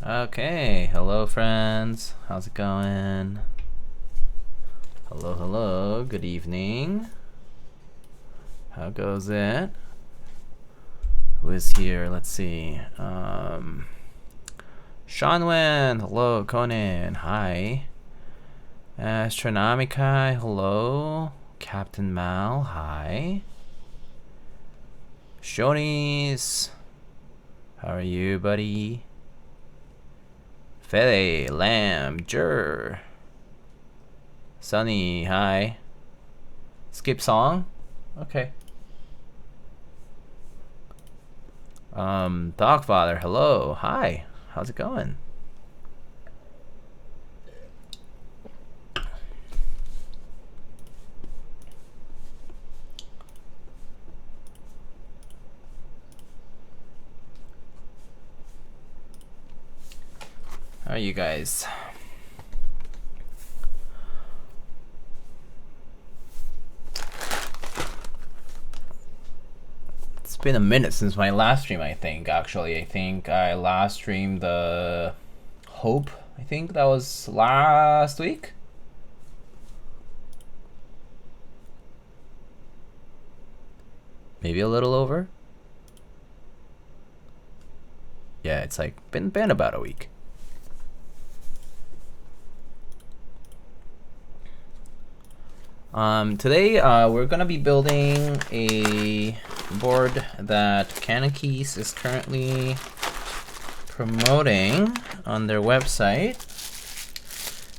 Okay, hello friends. How's it going? Hello, good evening. How goes it? Who is here? Let's see. Shanwen, hello, Conan, hi. Astronomikai, hello. Captain Mal, hi. Shonies, how are you, buddy? Fede, Lamb, Jur. Sunny, hi. Skip song? Okay. Dogfather, hello, hi. How's it going? How are you guys? It's been a minute since my last stream, I think, actually. I think I last streamed the Hope. I think that was last week. Maybe a little over. Yeah, it's like been about a week. Today we're gonna be building a board that CannonKeys is currently promoting on their website,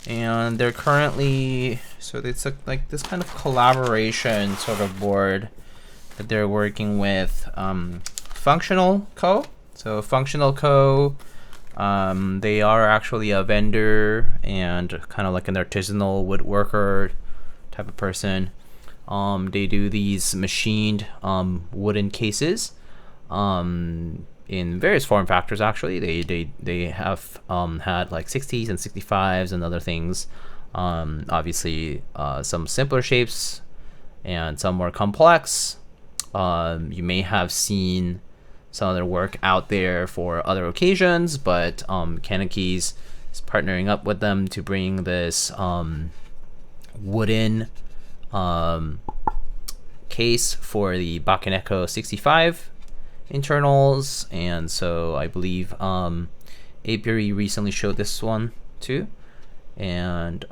and they're currently it's like this kind of collaboration sort of board that they're working with Functional Co. So Functional Co. They are actually a vendor and kind of like an artisanal woodworker type of person. They do these machined wooden cases in various form factors. Actually, they have had like 60s and 65s and other things. Obviously, some simpler shapes and some more complex. You may have seen some of their work out there for other occasions, but CannonKeys is partnering up with them to bring this wooden case for the Bakeneko65 internals, and so I believe Apiary recently showed this one too, and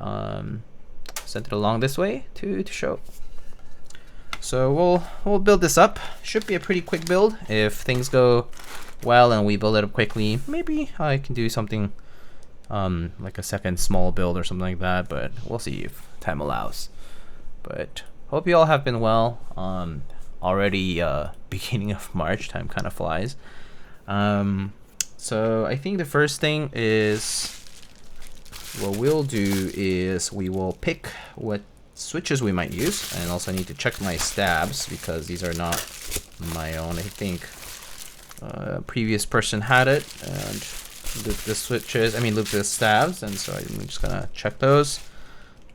sent it along this way to show. So we'll build this up. Should be a pretty quick build if things go well and we build it up quickly. Maybe I can do something like a second small build or something like that, but we'll see if time allows. But hope you all have been well. Already beginning of March, time kind of flies. So I think the first thing is what we'll do is we will pick what switches we might use, and also I need to check my stabs because these are not my own. I think a previous person had it and looped the switches, looped the stabs, and so I'm just gonna check those,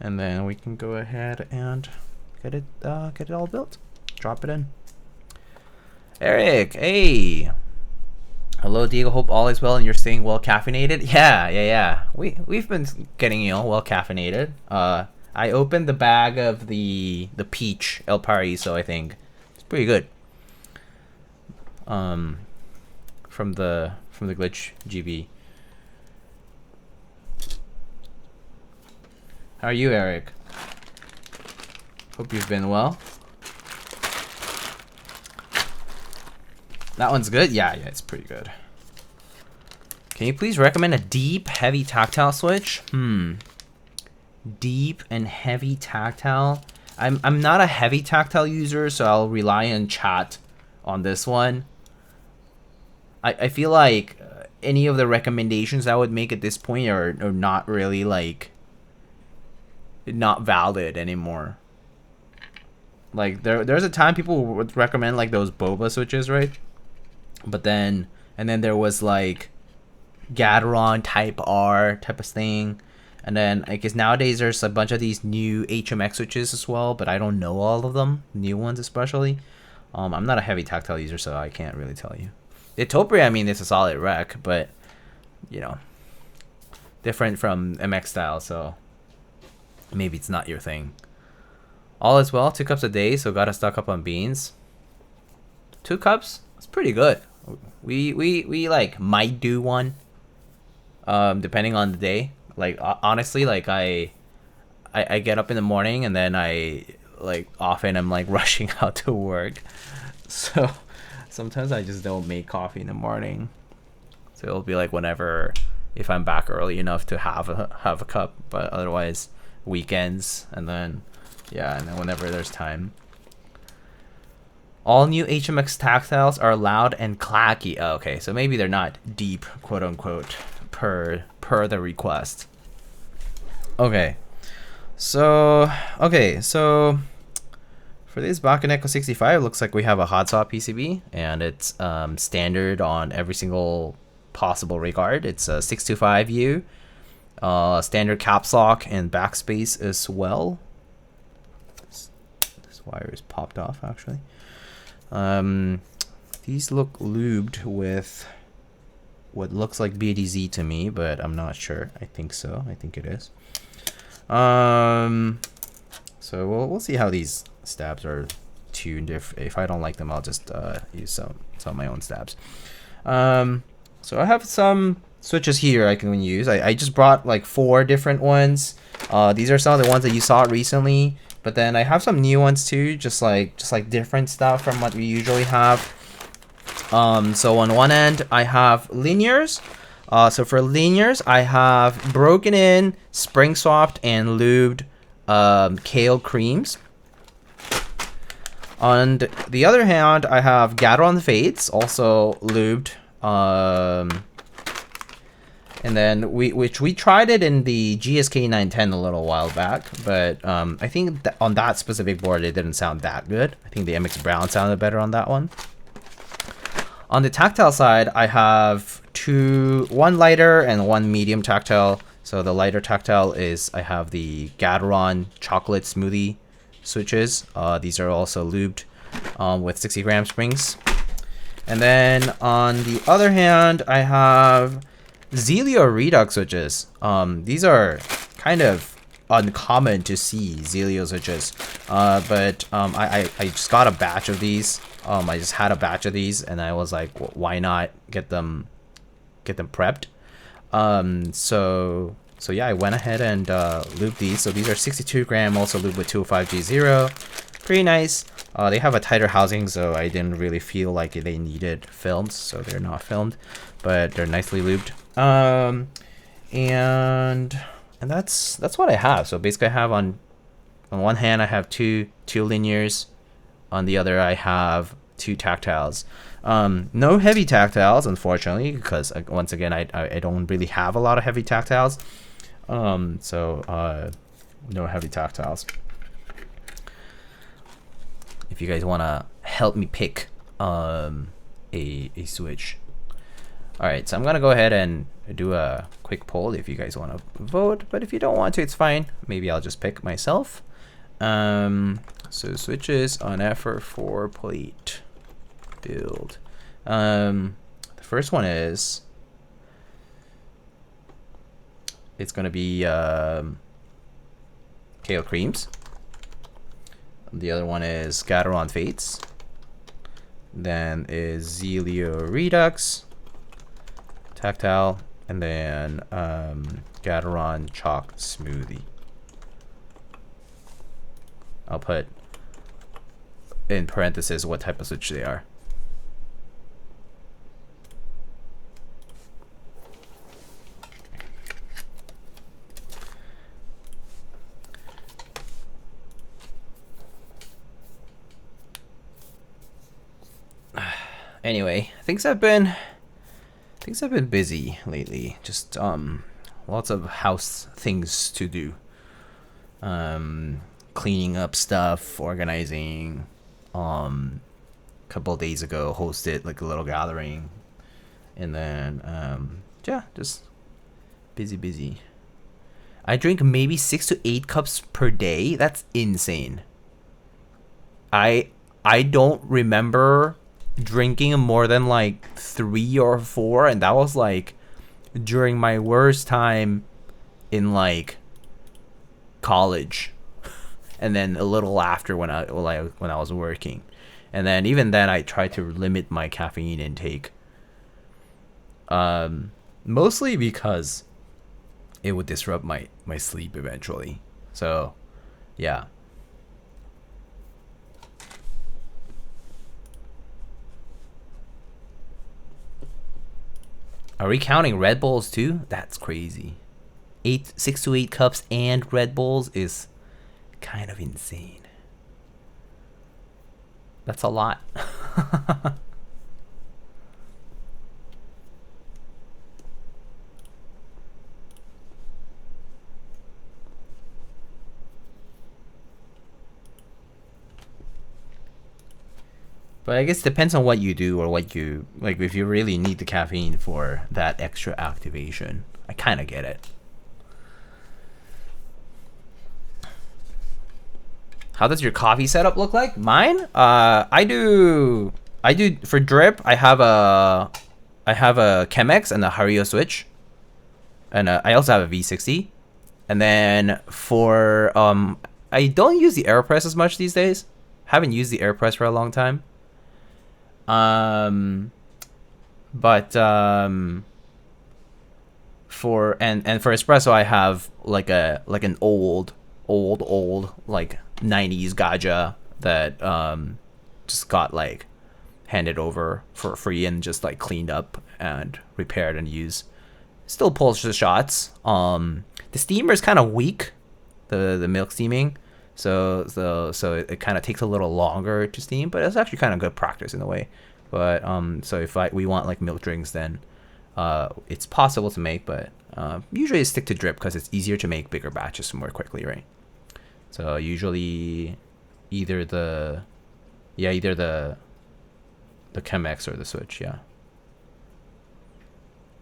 and then we can go ahead and get it all built. Drop it in. Eric, hey. Hello, Diego. Hope all is well and you're staying well caffeinated. Yeah. We've been getting well caffeinated. I opened the bag of the peach El Paraiso. I think it's pretty good. From the Glitch GB. How are you, Eric? Hope you've been well. That one's good? Yeah, it's pretty good. Can you please recommend a deep, heavy tactile switch? Deep and heavy tactile. I'm not a heavy tactile user, so I'll rely on chat on this one. I feel like any of the recommendations I would make at this point are not really like not valid anymore. Like there's a time people would recommend like those boba switches, right? But then there was like Gateron type R type of thing. And then I guess nowadays there's a bunch of these new HMX switches as well, but I don't know all of them, new ones especially. I'm not a heavy tactile user, so I can't really tell you. The Topri, it's a solid rec, but you know, different from MX style, so maybe it's not your thing. All is well, 2 cups a day, so gotta stock up on beans. 2 cups, that's pretty good. We like might do 1, depending on the day. Like honestly, like I get up in the morning and then I like often I'm like rushing out to work, so sometimes I just don't make coffee in the morning. So it'll be like whenever, if I'm back early enough to have a cup, but otherwise weekends, and then yeah, and then whenever there's time. All new HMX tactiles are loud and clacky. Oh, okay, so maybe they're not deep, quote unquote, per the request. Okay, so for this Bakeneko65, it looks like we have a hot swap PCB, and it's standard on every single possible regard. It's a 625U, standard caps lock and backspace as well. This wire is popped off actually. These look lubed with what looks like BDZ to me, but I'm not sure. I think so. I think it is. So we'll see how these stabs are tuned. If I don't like them, I'll just use some of my own stabs. So I have some switches here I can use. I just brought like 4 different ones. These are some of the ones that you saw recently, but then I have some new ones too, just like different stuff from what we usually have. So on one end I have linears. So for linears I have broken in, spring swapped, and lubed Kailh creams. On the other hand, I have Gateron fades, also lubed. And then we tried it in the GSK 910 a little while back, but I think that on that specific board it didn't sound that good. I think the MX Brown sounded better on that one. On the tactile side, I have 1 lighter and 1 medium tactile. So the lighter tactile is, I have the Gateron chocolate smoothie switches. These are also lubed with 60-gram springs. And then on the other hand, I have Zelio Redux switches. These are kind of uncommon to see Zelio switches, but I just got a batch of these. I just had a batch of these, and I was like, well, why not get them prepped? So yeah, I went ahead and lubed these. So these are 62-gram, also lubed with 205G0. Pretty nice. They have a tighter housing, so I didn't really feel like they needed films, so they're not filmed, but they're nicely lubed. And that's what I have. So basically I have on one hand I have two linears, on the other I have 2 tactiles. No heavy tactiles, unfortunately, because once again I don't really have a lot of heavy tactiles. So no heavy tactiles. If you guys want to help me pick a switch. Alright, so I'm going to go ahead and do a quick poll if you guys want to vote, but if you don't want to, it's fine. Maybe I'll just pick myself. So switches on effort 4 plate build. The first one is, it's going to be Kailh creams. The other one is Gateron fades. Then is Zelio Redux tactile, and then Gateron chalk smoothie. I'll put in parentheses what type of switch they are. Anyway, things have been busy lately. Just lots of house things to do. Cleaning up stuff, organizing. Couple of days ago hosted like a little gathering, and then yeah, just busy. I drink maybe 6 to 8 cups per day. That's insane. I don't remember drinking more than like 3 or 4, and that was like during my worst time in like college, and then a little after when I was working, and then even then I tried to limit my caffeine intake. Mostly because it would disrupt my sleep eventually. So, yeah. Are we counting Red Bulls too? That's crazy. 6 to 8 cups and Red Bulls is kind of insane. That's a lot. But I guess it depends on what you do or what you like. If you really need the caffeine for that extra activation, I kind of get it. How does your coffee setup look like? Mine? I do for drip. I have a Chemex and a Hario switch, and I also have a V60. And then for I don't use the AirPress as much these days. Haven't used the AirPress for a long time. But for espresso I have like an old like 90s Gaja that just got like handed over for free and just like cleaned up and repaired and used. Still pulls the shots. The steamer is kind of weak, the milk steaming. So it kind of takes a little longer to steam, but it's actually kind of good practice in a way. But so if we want like milk drinks, then it's possible to make, but usually I stick to drip because it's easier to make bigger batches more quickly, right? So usually either the Chemex or the switch, yeah.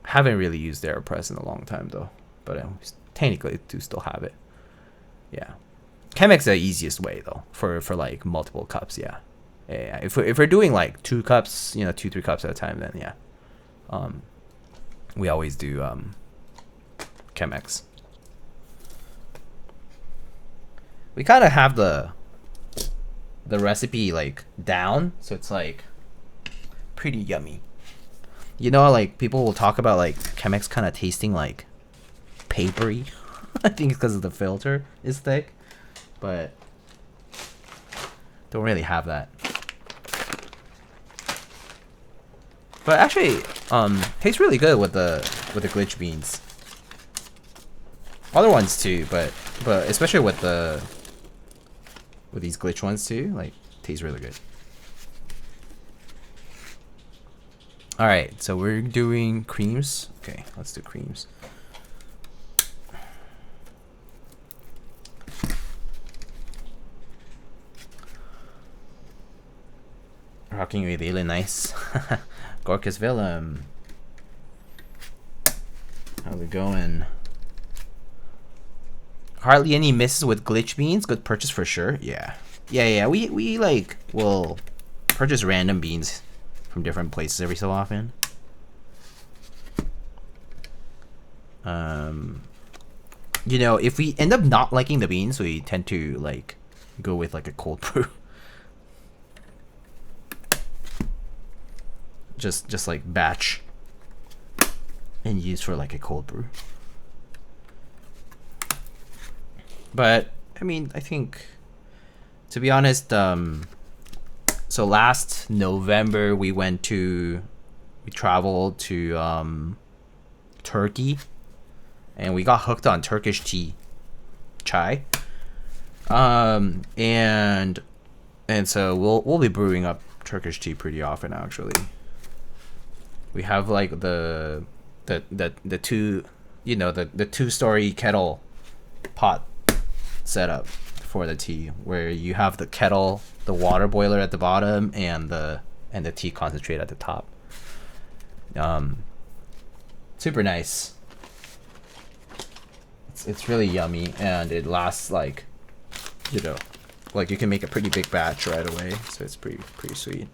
Haven't really used the AirPress in a long time though, but technically I do still have it. Yeah. Chemex is the easiest way though for like multiple cups. Yeah. If we're doing like 2 cups, 2-3 cups at a time, then yeah, we always do Chemex. We kind of have the recipe like down, so it's like pretty yummy. Like people will talk about like Chemex kind of tasting like papery. I think it's because of the filter is thick. But don't really have that. But actually, tastes really good with the glitch beans. Other ones too, but especially with these glitch ones too, like tastes really good. All right, so we're doing creams. Okay, let's do creams. Rocking with really nice. Gorkas Willem. How's it going? Hardly any misses with glitch beans. Good purchase for sure. Yeah. We like will purchase random beans from different places every so often. If we end up not liking the beans, we tend to like go with like a cold brew. Just like batch and use for like a cold brew. But I mean, I think to be honest, so last November we traveled to Turkey, and we got hooked on Turkish tea, chai. And so we'll be brewing up Turkish tea pretty often actually. We have like the 2-story kettle pot setup for the tea, where you have the kettle, the water boiler at the bottom, and the tea concentrate at the top. Super nice. It's really yummy, and it lasts like you can make a pretty big batch right away, so it's pretty sweet.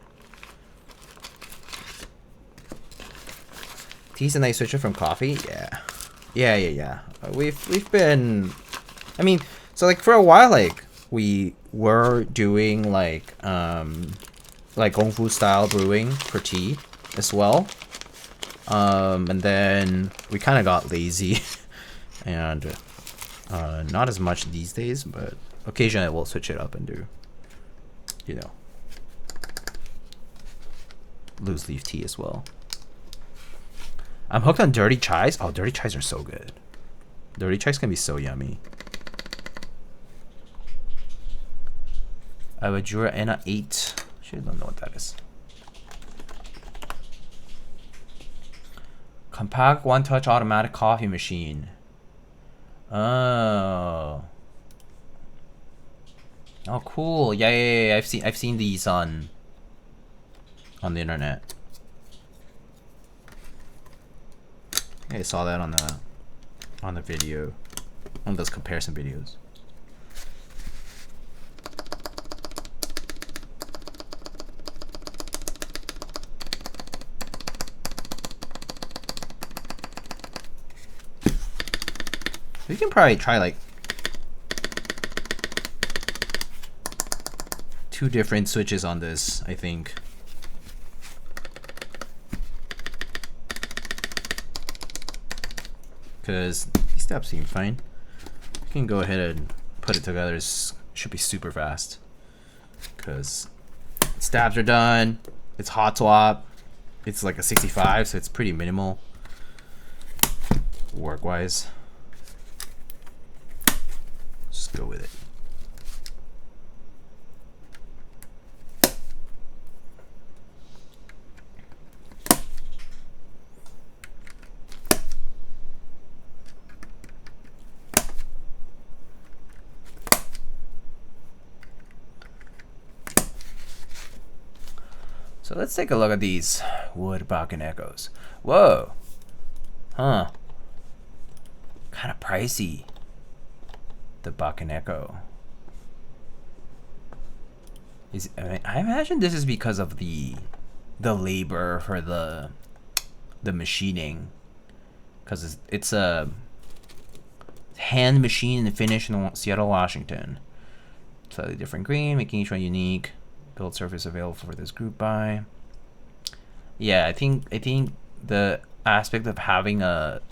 Tea's a nice switcher from coffee, yeah. Yeah. We've been, I mean, so like for a while, like we were doing like Gong Fu style brewing for tea as well. And then we kind of got lazy and not as much these days, but occasionally we'll switch it up and do, you know, loose leaf tea as well. I'm hooked on dirty chais. Oh, dirty chais are so good. Dirty chais can be so yummy. I have a Jura NA8. Actually, I don't know what that is. Compact one-touch automatic coffee machine. Oh. Oh, cool. Yeah. I've seen these on the internet. I saw that on the video, one of those comparison videos. We can probably try like 2 different switches on this, I think. Because these steps seem fine. We can go ahead and put it together. It should be super fast. Because stabs are done. It's hot swap. It's like a 65, so it's pretty minimal work-wise. Just go with it. So let's take a look at these wood Bakenekos. Whoa. Huh. Kind of pricey. The Bakeneko. I imagine this is because of the labor for the machining. Because it's a hand machine and finish in Seattle, Washington. Slightly different green, making each one unique. Build surface available for this group buy. Yeah, I think the aspect of having a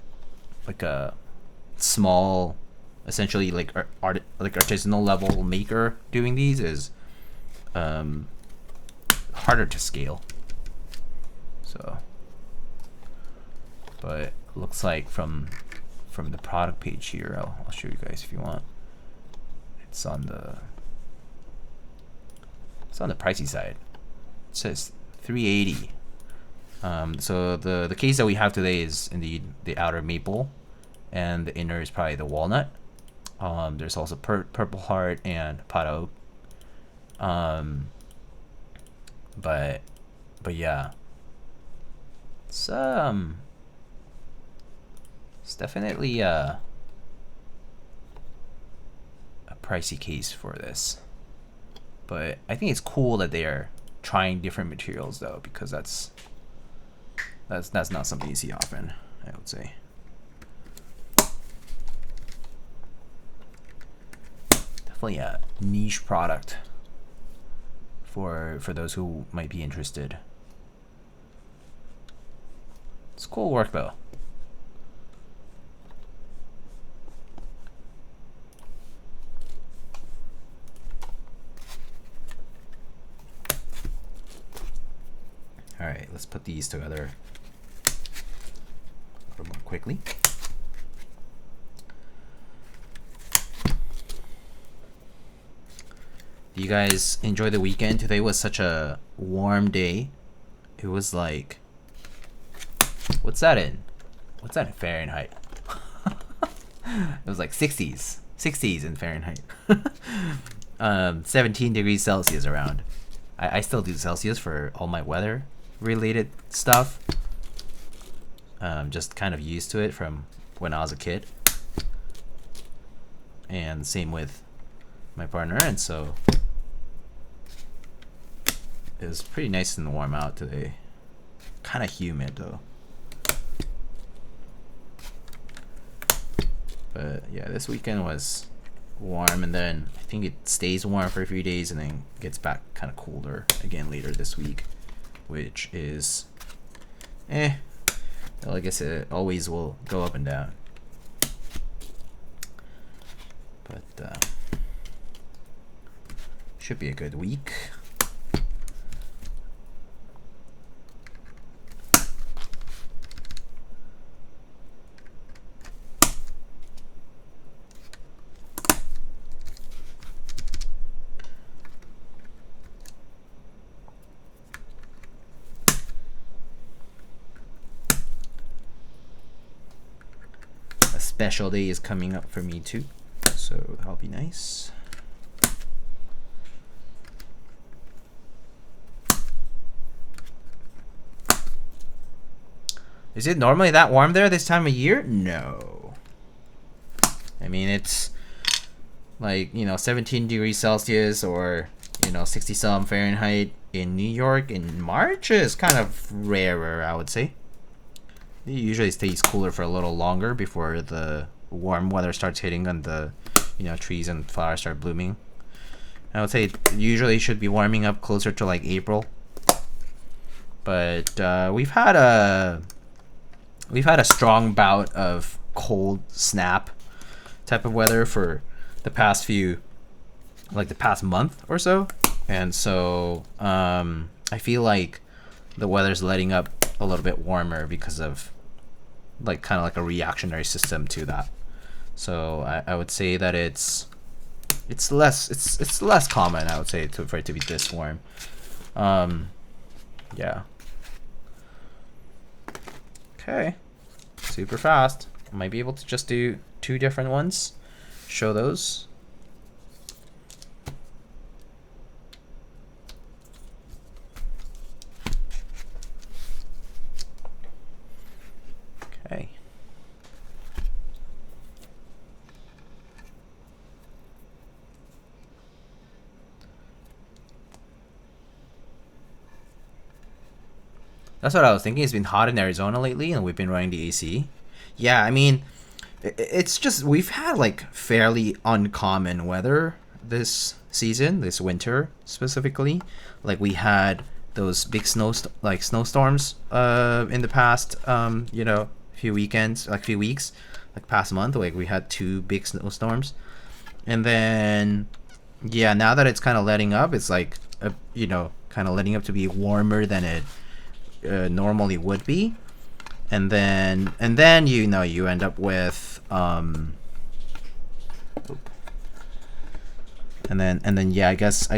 small, essentially like artisanal level maker doing these is harder to scale. So, but looks like from the product page here, I'll show you guys if you want. It's on the pricey side. It says $380. So the case that we have today is indeed the outer maple, and the inner is probably the walnut. There's also purple heart and pot oak. But yeah, it's definitely a pricey case for this. But I think it's cool that they are trying different materials though, because that's not something you see often, I would say. Definitely a niche product for those who might be interested. It's cool work though. All right, let's put these together a little more quickly. Do you guys enjoy the weekend? Today was such a warm day. It was like, what's that in Fahrenheit? It was like 60s in Fahrenheit. 17 degrees Celsius around. I still do Celsius for all my weather related stuff. Just kind of used to it from when I was a kid, and same with my partner, and so it was pretty nice and warm out today. Kind of humid though. But yeah, this weekend was warm, and then I think it stays warm for a few days and then gets back kind of colder again later this week, which is well, I guess it always will go up and down. But should be a good week. A special day is coming up for me too, so that'll be nice. Is it normally that warm there this time of year? No. I mean, it's like, you know, 17 degrees Celsius or, you know, 60 some Fahrenheit in New York in March is kind of rarer, I would say. It usually stays cooler for a little longer before the warm weather starts hitting and the, you know, trees and flowers start blooming. I would say it usually should be warming up closer to like April. But we've had a strong bout of cold snap type of weather for the past few, like the past month or so. And so I feel like the weather's letting up a little bit warmer because of like kind of like a reactionary system to that. So I would say that it's less common, I would say, for it to be this warm. Yeah. Okay. Super fast. I might be able to just do 2 different ones. Show those. Okay. That's what I was thinking. It's been hot in Arizona lately, and we've been running the AC. Yeah, I mean, it's just we've had like fairly uncommon weather this season, this winter specifically. Like we had those big snowstorms in the past, you know, few weekends, like few weeks, like past month. Like we had 2 big snowstorms, and then yeah, now that it's kind of letting up, it's like you know, kind of letting up to be warmer than it normally would be, and then you know you end up with and then yeah, I guess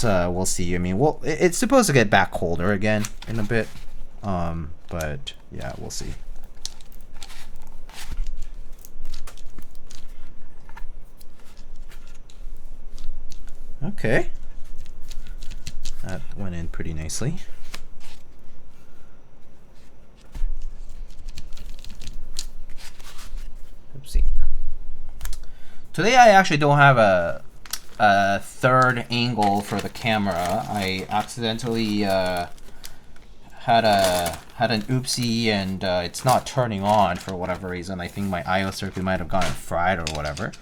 we'll see. I mean, well, it's supposed to get back colder again in a bit, but yeah, we'll see. Okay, that went in pretty nicely. Oopsie. Today I actually don't have a third angle for the camera. I accidentally had an oopsie, and it's not turning on for whatever reason. I think my I/O circuit might have gotten fried or whatever.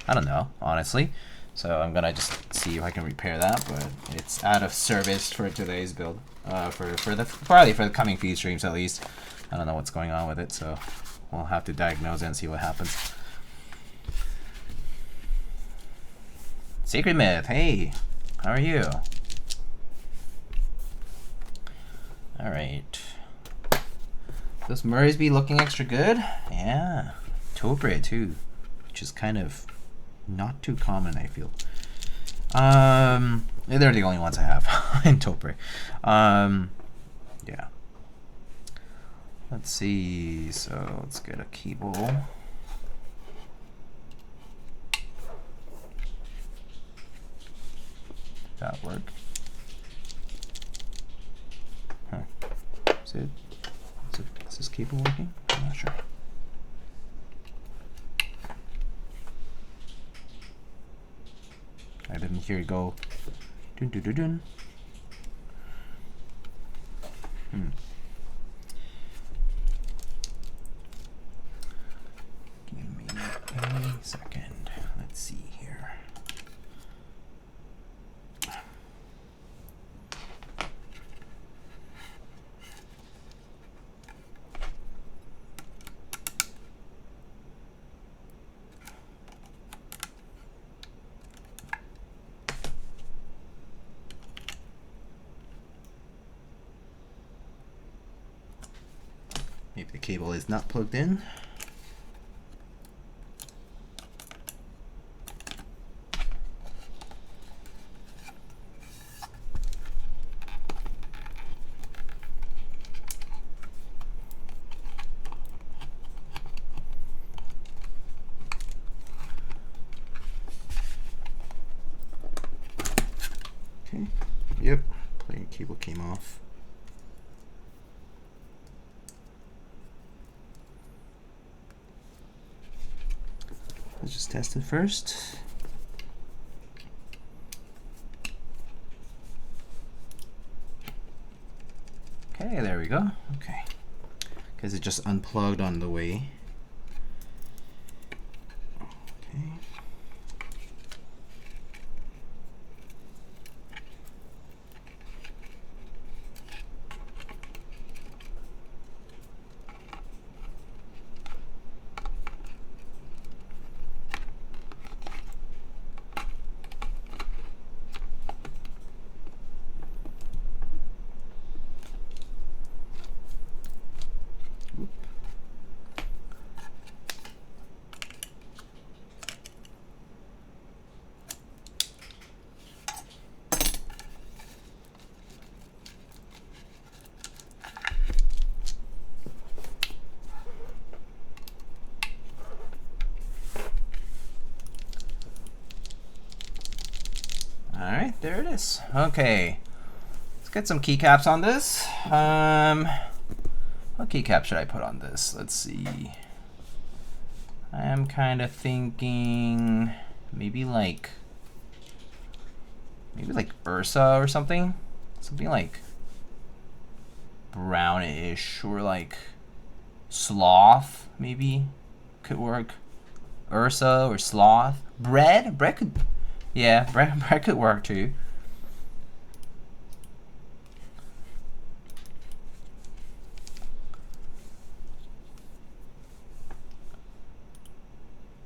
I don't know, honestly. So I'm gonna just see if I can repair that, but it's out of service for today's build. Probably for the coming few streams at least. I don't know what's going on with it, so we'll have to diagnose it and see what happens. Sacred Myth, hey, how are you? All right. Those Murrays be looking extra good? Yeah. Topre too, which is kind of not too common, I feel. They're the only ones I have in Topre. Yeah. Let's see. So let's get a keyboard. That work? Huh. Is this cable working? I'm not sure. I didn't hear it go. Dun dun dun dun. Give me a The cable is not plugged in. Okay, yep, plain cable came off. Let's just test it first. Okay, there we go. Okay, because it just unplugged on the way. Okay. Alright, there it is. Okay, let's get some keycaps on this. What keycap should I put on this? Let's see. I am kind of thinking maybe like Ursa or something. Something like brownish or like sloth maybe could work. Ursa or sloth. Bread could, yeah, bread could work too.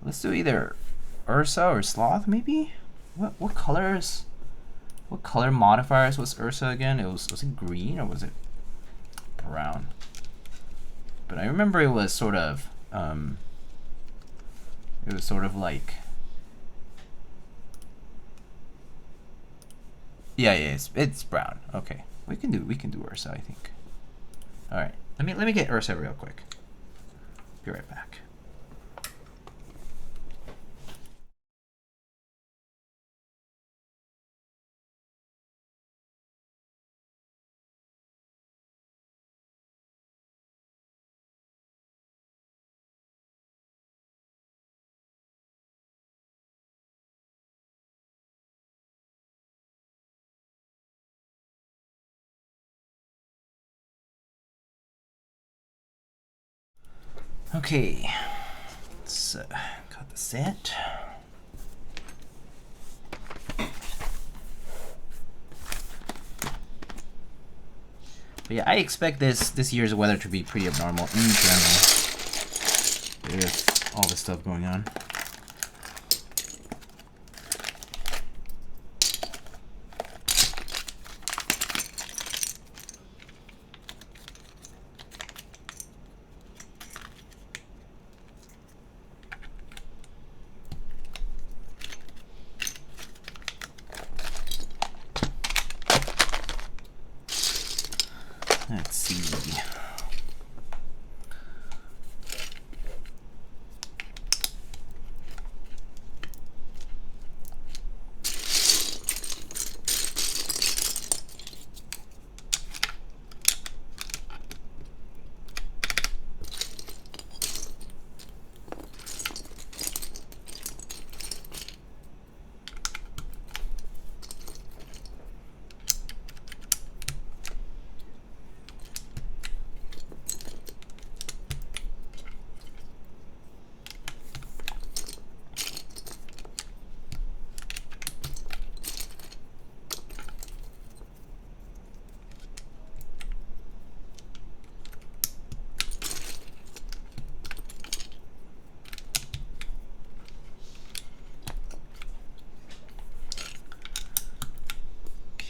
Let's do either Ursa or sloth maybe. What colors? What color modifiers was Ursa again? Was it green or was it brown? But I remember it was sort of like, yeah, it's brown. Okay, we can do Ursa, I think. All right, let me get Ursa real quick. Be right back. Okay, let's cut the set. But yeah, I expect this year's weather to be pretty abnormal in general with all the stuff going on. Let's see.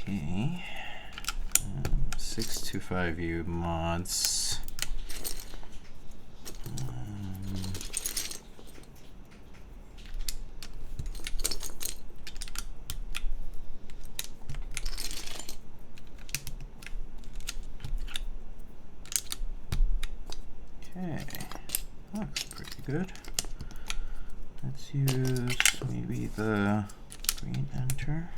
Okay, 625U mods. good. Let's use maybe the green enter.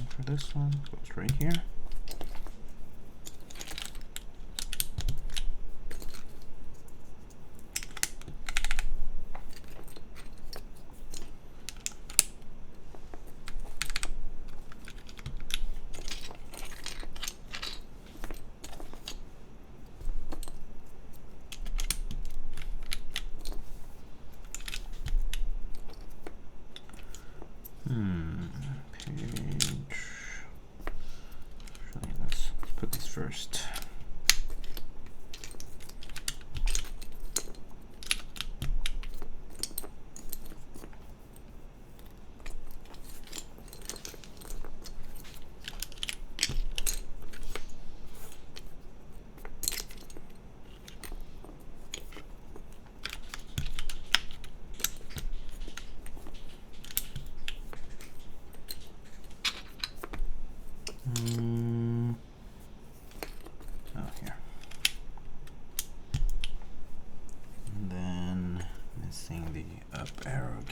For this one goes right here. First.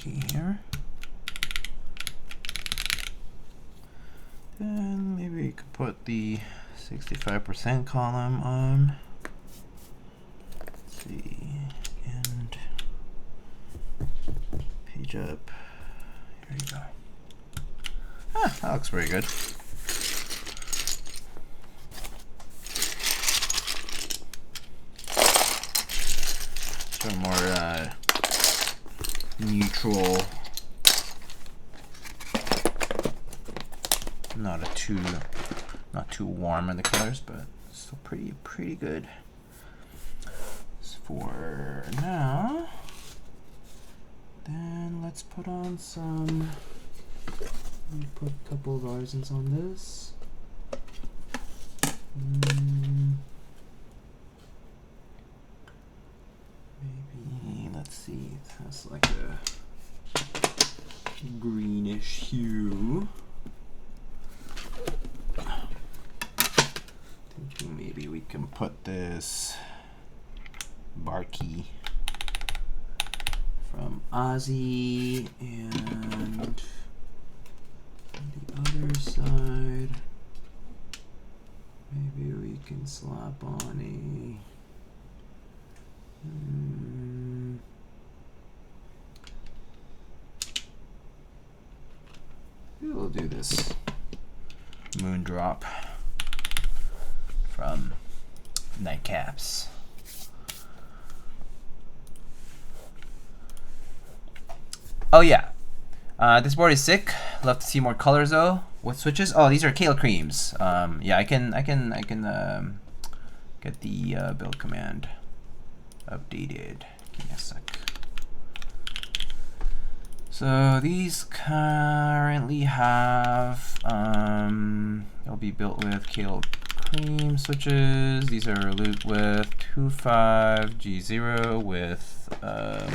Here. Then maybe we could put the 65% column on. Let's see, and page up. Here you go. Ah, that looks very good. So more neutral, not too warm in the colors, but still pretty good. So for now, then let's put on some. Let me put a couple of horizons on this. Maybe let's see. It has like a greenish hue. Thinking maybe we can put this Barky from Ozzy, and on the other side maybe we can slap on a we'll do this Moondrop from Keycaps. Oh yeah, this board is sick. Love to see more colors though. What switches? Oh, these are Kailh creams. Yeah, I can get the build command updated. Give me a sec. So these currently have they'll be built with Kailh cream switches. These are Lube with 2.5 G0 with I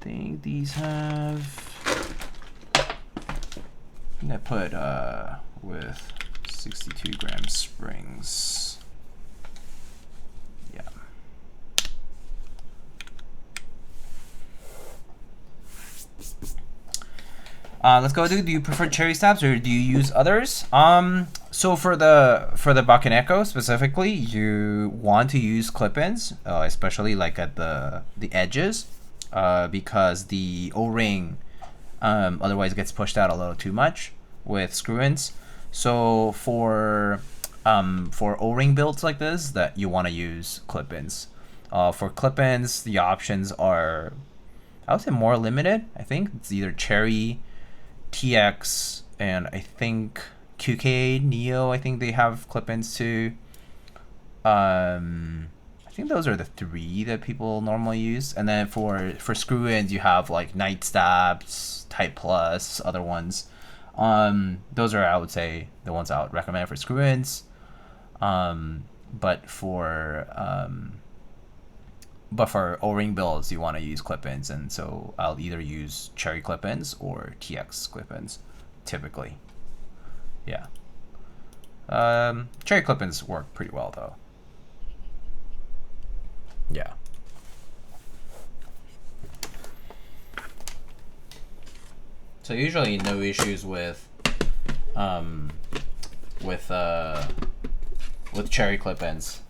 think these have, I think I put with 62 gram springs. Yeah. Let's go. Do you prefer cherry stabs or do you use others? So for the Bakeneko specifically, you want to use clip-ins, especially like at the edges, because the O-ring otherwise gets pushed out a little too much with screw-ins. So for O-ring builds like this, that you want to use clip-ins. For clip-ins, the options are, I would say, more limited. I think it's either Cherry, TX, and I think QK, Neo, I think they have clip-ins too. I think those are the three that people normally use. And then for screw-ins, you have like Night Stabs, Type Plus, other ones. Those are, I would say, the ones I would recommend for screw-ins. But for O-ring builds, you want to use clip-ins, and so I'll either use Cherry clip-ins or TX clip-ins, typically. Yeah. Cherry clip-ins work pretty well though. Yeah. So usually no issues with Cherry clip-ins.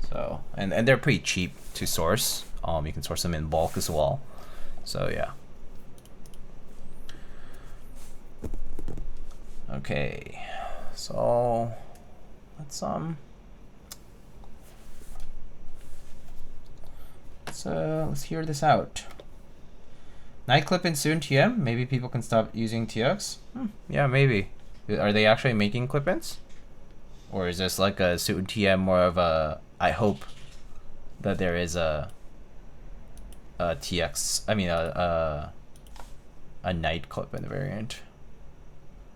So and they're pretty cheap to source. You can source them in bulk as well. So yeah. Okay. So let's hear this out. Night clip-in soon, TM. Maybe people can stop using TX. Yeah, maybe. Are they actually making clip-ins? Or is this like a soon TM more of a, I hope that there is a TX, I mean a night clip-in variant.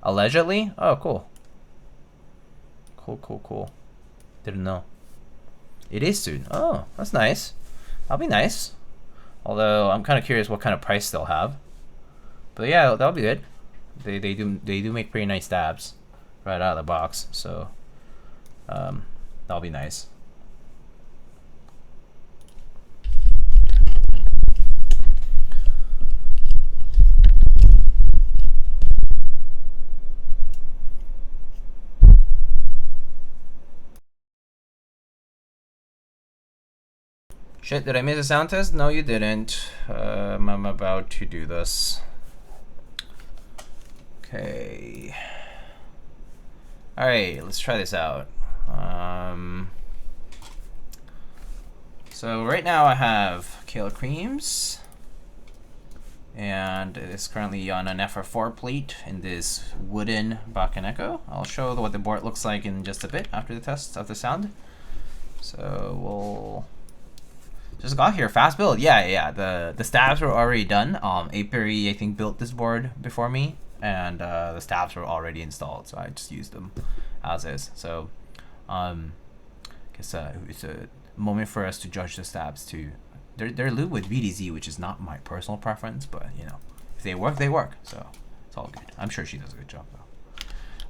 Allegedly? Oh, cool. Cool. Didn't know. It is soon. Oh, that's nice. That'll be nice. Although I'm kind of curious what kind of price they'll have. But yeah, that'll be good. They do make pretty nice stabs right out of the box. So that'll be nice. Shit, did I miss a sound test? No, you didn't. I'm about to do this. Okay. Alright, let's try this out. So right now I have Kailh creams, and it's currently on an FR4 plate in this wooden Bakeneko. I'll show what the board looks like in just a bit after the test of the sound. So we'll just got here, fast build. Yeah. The stabs were already done. Apiary, I think, built this board before me, and the stabs were already installed, so I just used them as is. So, guess it's a moment for us to judge the stabs too. They're lube with BDZ, which is not my personal preference, but you know, if they work, they work. So it's all good. I'm sure she does a good job though.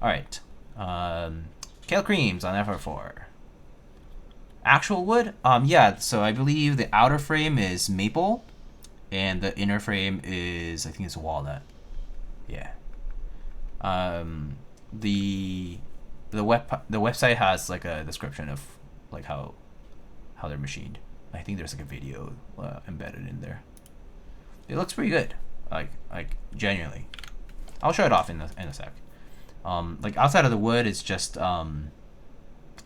All right, Kailh creams on FR4. Actual wood? Yeah, so I believe the outer frame is maple and the inner frame is, I think it's walnut. Yeah. The website has like a description of like how they're machined. I think there's like a video embedded in there. It looks pretty good. Like genuinely. I'll show it off in a sec. Like outside of the wood, it's just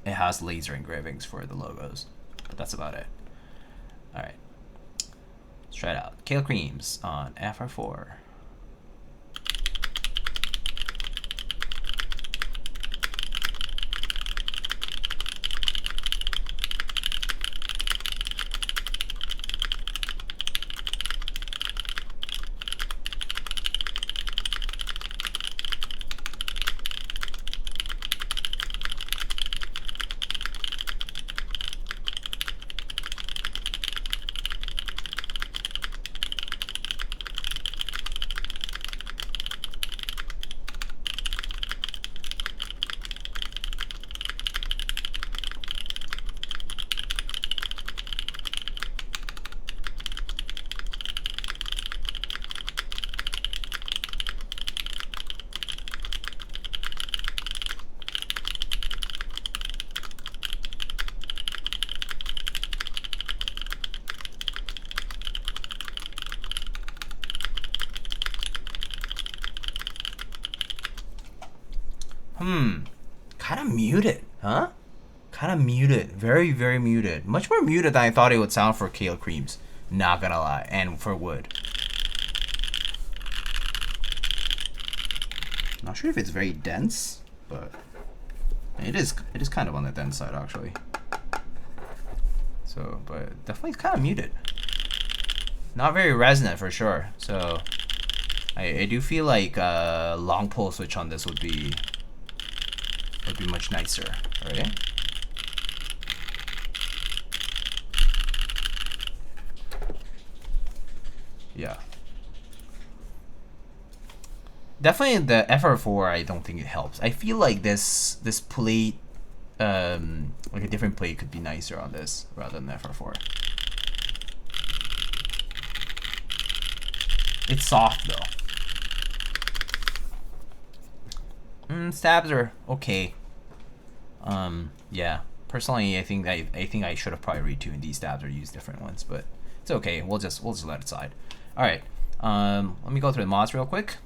it has laser engravings for the logos, but that's about it. All right, let's try it out. Kailh creams on FR4. Kind of muted, huh? Kind of muted. Very, very muted. Much more muted than I thought it would sound for Kailh creams. Not gonna lie. And for wood. Not sure if it's very dense, but it is kind of on the dense side actually. So, but definitely it's kind of muted. Not very resonant for sure. So I do feel like a long pull switch on this would be much nicer, right? Yeah. Definitely the FR4, I don't think it helps. I feel like this plate, like a different plate could be nicer on this rather than the FR4. It's soft though. Stabs are okay. Yeah. Personally, I think I should have probably retuned these stabs or used different ones, but it's okay. We'll just let it slide. All right. Let me go through the mods real quick.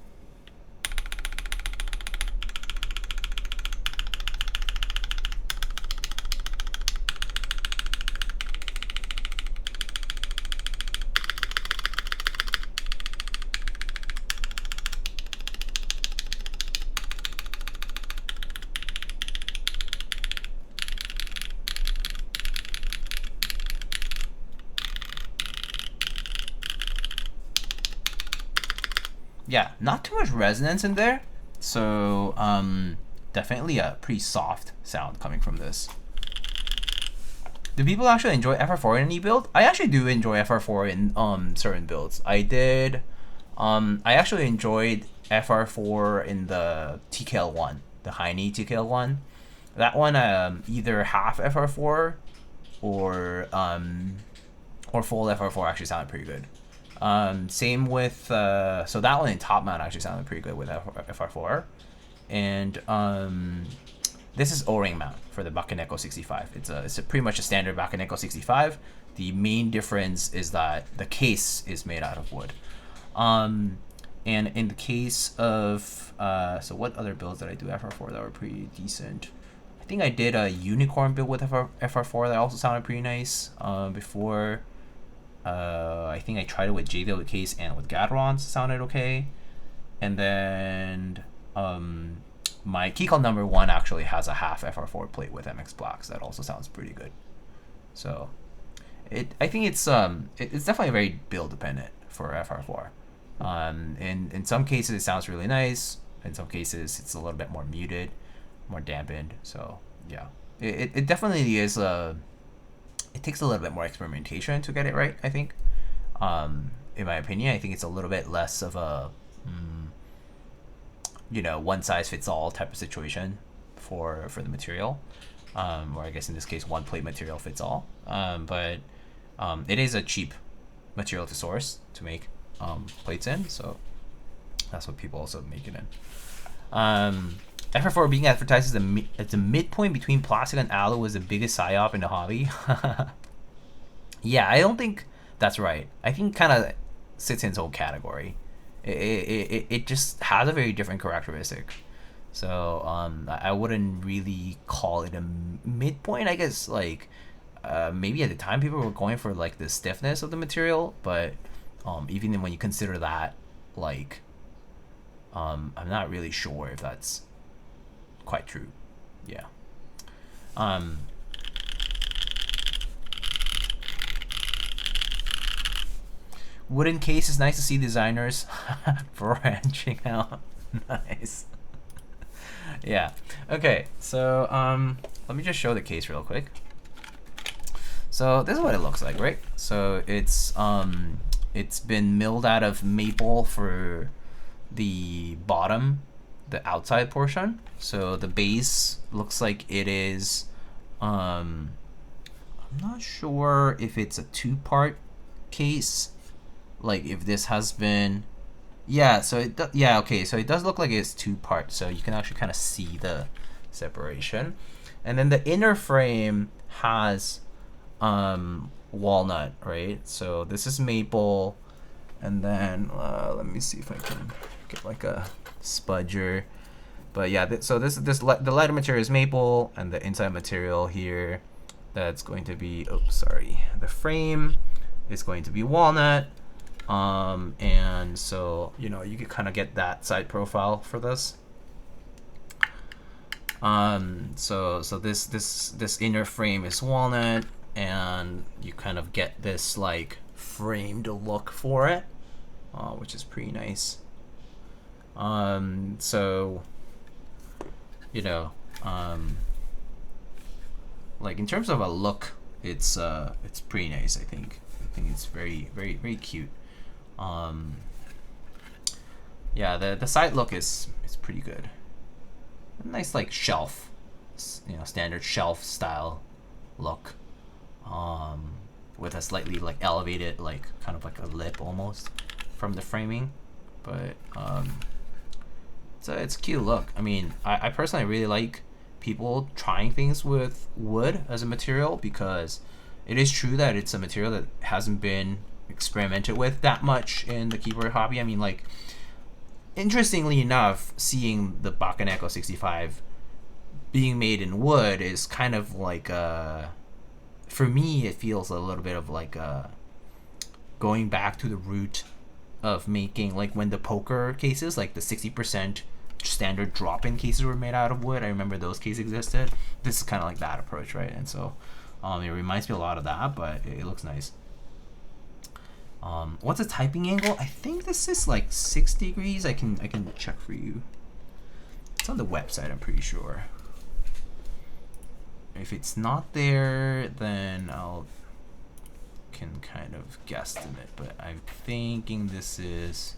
Yeah, not too much resonance in there, so definitely a pretty soft sound coming from this. Do people actually enjoy FR4 in any build? I actually do enjoy FR4 in certain builds. I actually enjoyed FR4 in the TKL one, the Heine TKL one. That one either half FR4 or full FR4 actually sounded pretty good. Same with so that one in top mount actually sounded pretty good with FR4, and this is O-ring mount for the Bakeneko65. It's pretty much a standard Bakeneko65. The main difference is that the case is made out of wood. And in the case of so what other builds did I do FR4 that were pretty decent? I think I did a unicorn build with FR4 that also sounded pretty nice before. I think I tried it with JDL case and with Gadrons, sounded okay. And then my Keycaps number 1 actually has a half FR4 plate with MX Blacks that also sounds pretty good. So I think it's definitely very build dependent for FR4. In some cases it sounds really nice. In some cases it's a little bit more muted, more dampened. So yeah, it definitely is it takes a little bit more experimentation to get it right, I think. In my opinion, I think it's a little bit less of a, one size fits all type of situation for the material, or I guess in this case, one plate material fits all. But it is a cheap material to source to make plates in, so that's what people also make it in. FR4 being advertised as a midpoint between plastic and alu was the biggest psyop in the hobby. Yeah, I don't think that's right. I think kind of sits in its own category. It just has a very different characteristic. So I wouldn't really call it a midpoint. I guess like maybe at the time people were going for like the stiffness of the material, but even when you consider that, like I'm not really sure if that's quite true. Yeah. Wooden case is nice to see designers branching out. Nice. Yeah. Okay, so let me just show the case real quick. So this is what it looks like, right? So it's been milled out of maple for the bottom, the outside portion. So the base looks like it is I'm not sure if it's a two-part case, like if this has been, yeah, so okay, so it does look like it's two-part, so you can actually kind of see the separation. And then the inner frame has walnut, right? So this is maple, and then let me see if I can get like a spudger. But yeah, the lighter material is maple, and the inside material here, that's going to be, oh sorry, the frame is going to be walnut. And so, you know, you can kind of get that side profile for this. So this inner frame is walnut, and you kind of get this like framed look for it, which is pretty nice. So, you know, like in terms of a look, it's pretty nice. I think it's very cute. Yeah, the side look is pretty good. A nice like shelf, you know, standard shelf style look, with a slightly like elevated, like kind of like a lip almost from the framing, but it's a cute look. I mean, I personally really like people trying things with wood as a material, because it is true that it's a material that hasn't been experimented with that much in the keyboard hobby. I mean, like, interestingly enough, seeing the Bakeneko65 being made in wood is kind of like for me, it feels a little bit of like going back to the root of making, like when the poker cases, like the 60% standard drop-in cases were made out of wood. I remember those cases existed. This is kind of like that approach, right? And so it reminds me a lot of that, but it looks nice. What's the typing angle? I think this is like 6 degrees. I can check for you. It's on the website, I'm pretty sure. If it's not there, then can kind of guesstimate, but I'm thinking this is,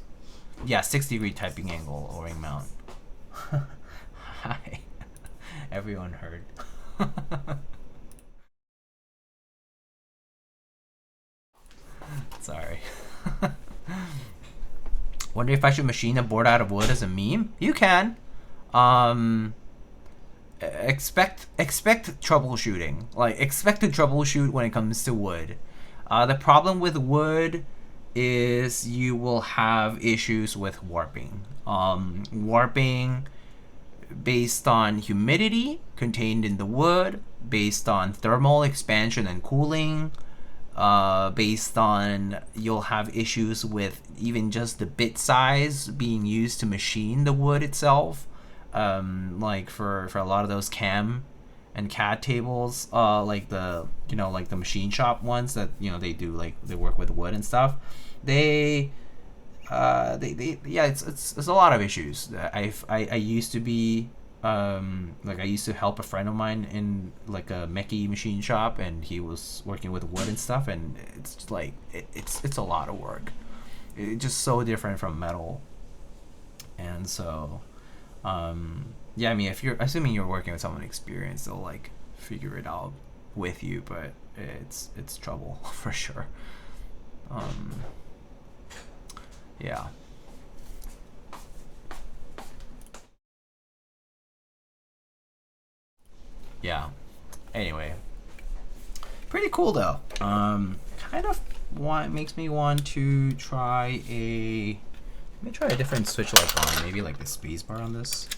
yeah, 6 degree typing angle O-ring mount. Hi. Everyone heard. Sorry. Wonder if I should machine a board out of wood as a meme? You can. Expect troubleshooting. Like, expect to troubleshoot when it comes to wood. The problem with wood is you will have issues with warping. Warping based on humidity contained in the wood, based on thermal expansion and cooling, based on, you'll have issues with even just the bit size being used to machine the wood itself. Like for a lot of those cam and CAD tables, like the, you know, like the machine shop ones that, you know, they do, like they work with wood and stuff, they yeah, it's a lot of issues. I used to be like, I used to help a friend of mine in like a mechie machine shop, and he was working with wood and stuff, and it's just like it's a lot of work. It's just so different from metal. And so yeah, I mean, if you're assuming you're working with someone experienced, they'll like figure it out with you, but it's trouble for sure. Yeah. Yeah. Anyway, pretty cool though. Kind of makes me want to try a. Let me try a different switch like on, maybe like the space bar on this.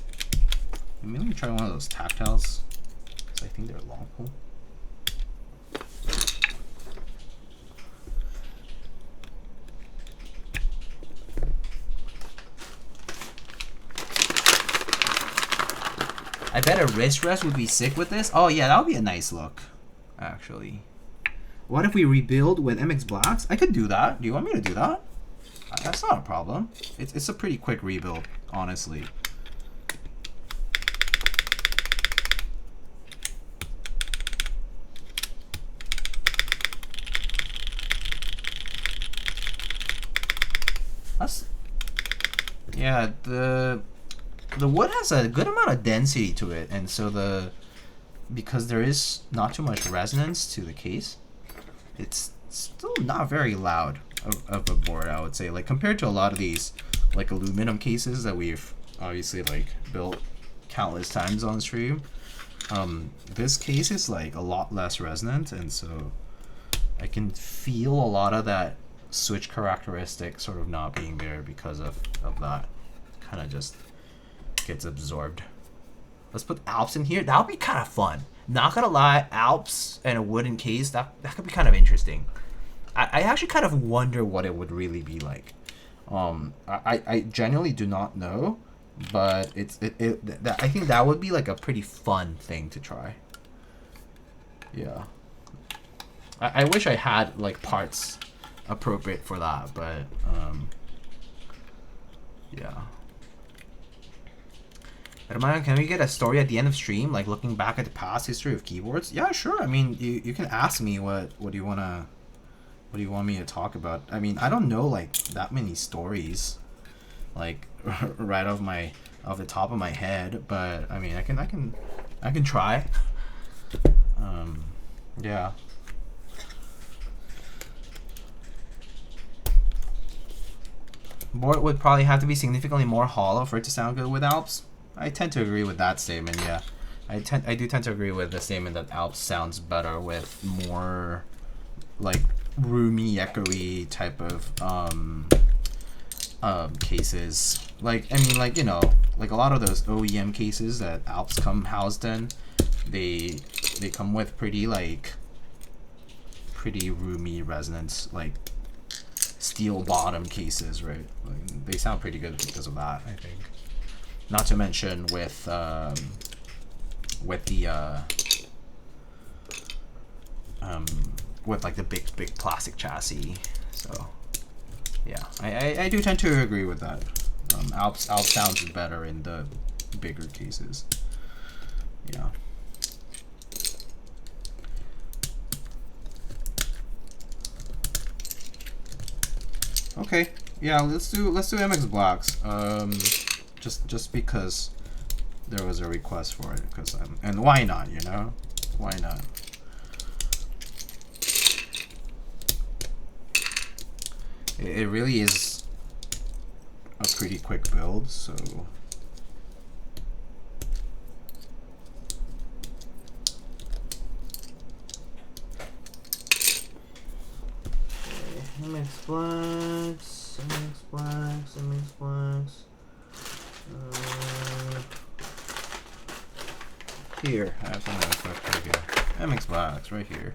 Maybe let me try one of those tactiles, because I think they're long pull. I bet a wrist rest would be sick with this. Oh yeah, that would be a nice look, actually. What if we rebuild with MX Blacks? I could do that. Do you want me to do that? That's not a problem. It's a pretty quick rebuild, honestly. That's, yeah, the wood has a good amount of density to it, and so because there is not too much resonance to the case, it's still not very loud of a board, I would say. Like, compared to a lot of these like aluminum cases that we've obviously like built countless times on stream, this case is like a lot less resonant, and so I can feel a lot of that switch characteristic sort of not being there because of that. Kind of just gets absorbed. Let's put Alps in here. That would be kind of fun. Not gonna lie, Alps and a wooden case, that could be kind of interesting. I actually kind of wonder what it would really be like. I genuinely do not know, but I think that would be like a pretty fun thing to try. Yeah. I wish I had like parts appropriate for that, but yeah. Hermano, can we get a story at the end of stream, like looking back at the past history of keyboards? Yeah, sure. I mean, you can ask me what do you want me to talk about. I mean, I don't know like that many stories, like right off the top of my head, but I mean, I can try. Yeah. Board would probably have to be significantly more hollow for it to sound good with Alps. I tend to agree with that statement. Yeah, I do tend to agree with the statement that Alps sounds better with more like roomy, echoey type of cases. Like, I mean, like, you know, like a lot of those OEM cases that Alps come housed in, they come with pretty roomy resonance, like steel bottom cases, right? Like, they sound pretty good because of that, I think. Not to mention with the with like the big plastic chassis. So yeah, I do tend to agree with that. Alps sounds better in the bigger cases. Yeah. Okay. Yeah, let's do MX Blacks. Just because there was a request for it, because and why not, you know? Why not? It really is a pretty quick build, so MX Blacks, MX Blacks, MX Blacks. Here, I have some MX Blacks right here. MX Blacks right here.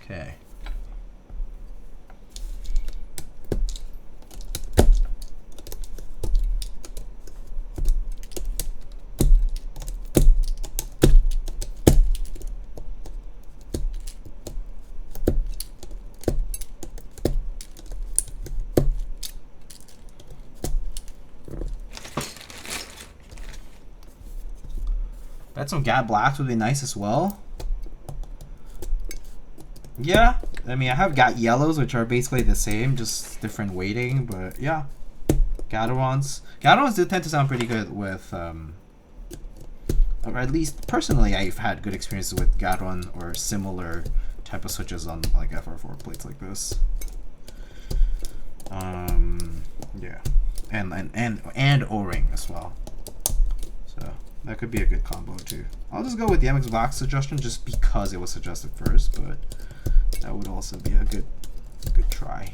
Okay. Bet some Gat Blacks would be nice as well. Yeah, I mean, I have Gat Yellows, which are basically the same, just different weighting, but yeah. Gatorons do tend to sound pretty good with, or at least personally, I've had good experiences with Gateron or similar type of switches on like FR4 plates like this. Yeah, and O-ring as well. So that could be a good combo too. I'll just go with the MX Black suggestion just because it was suggested first, but that would also be a good try.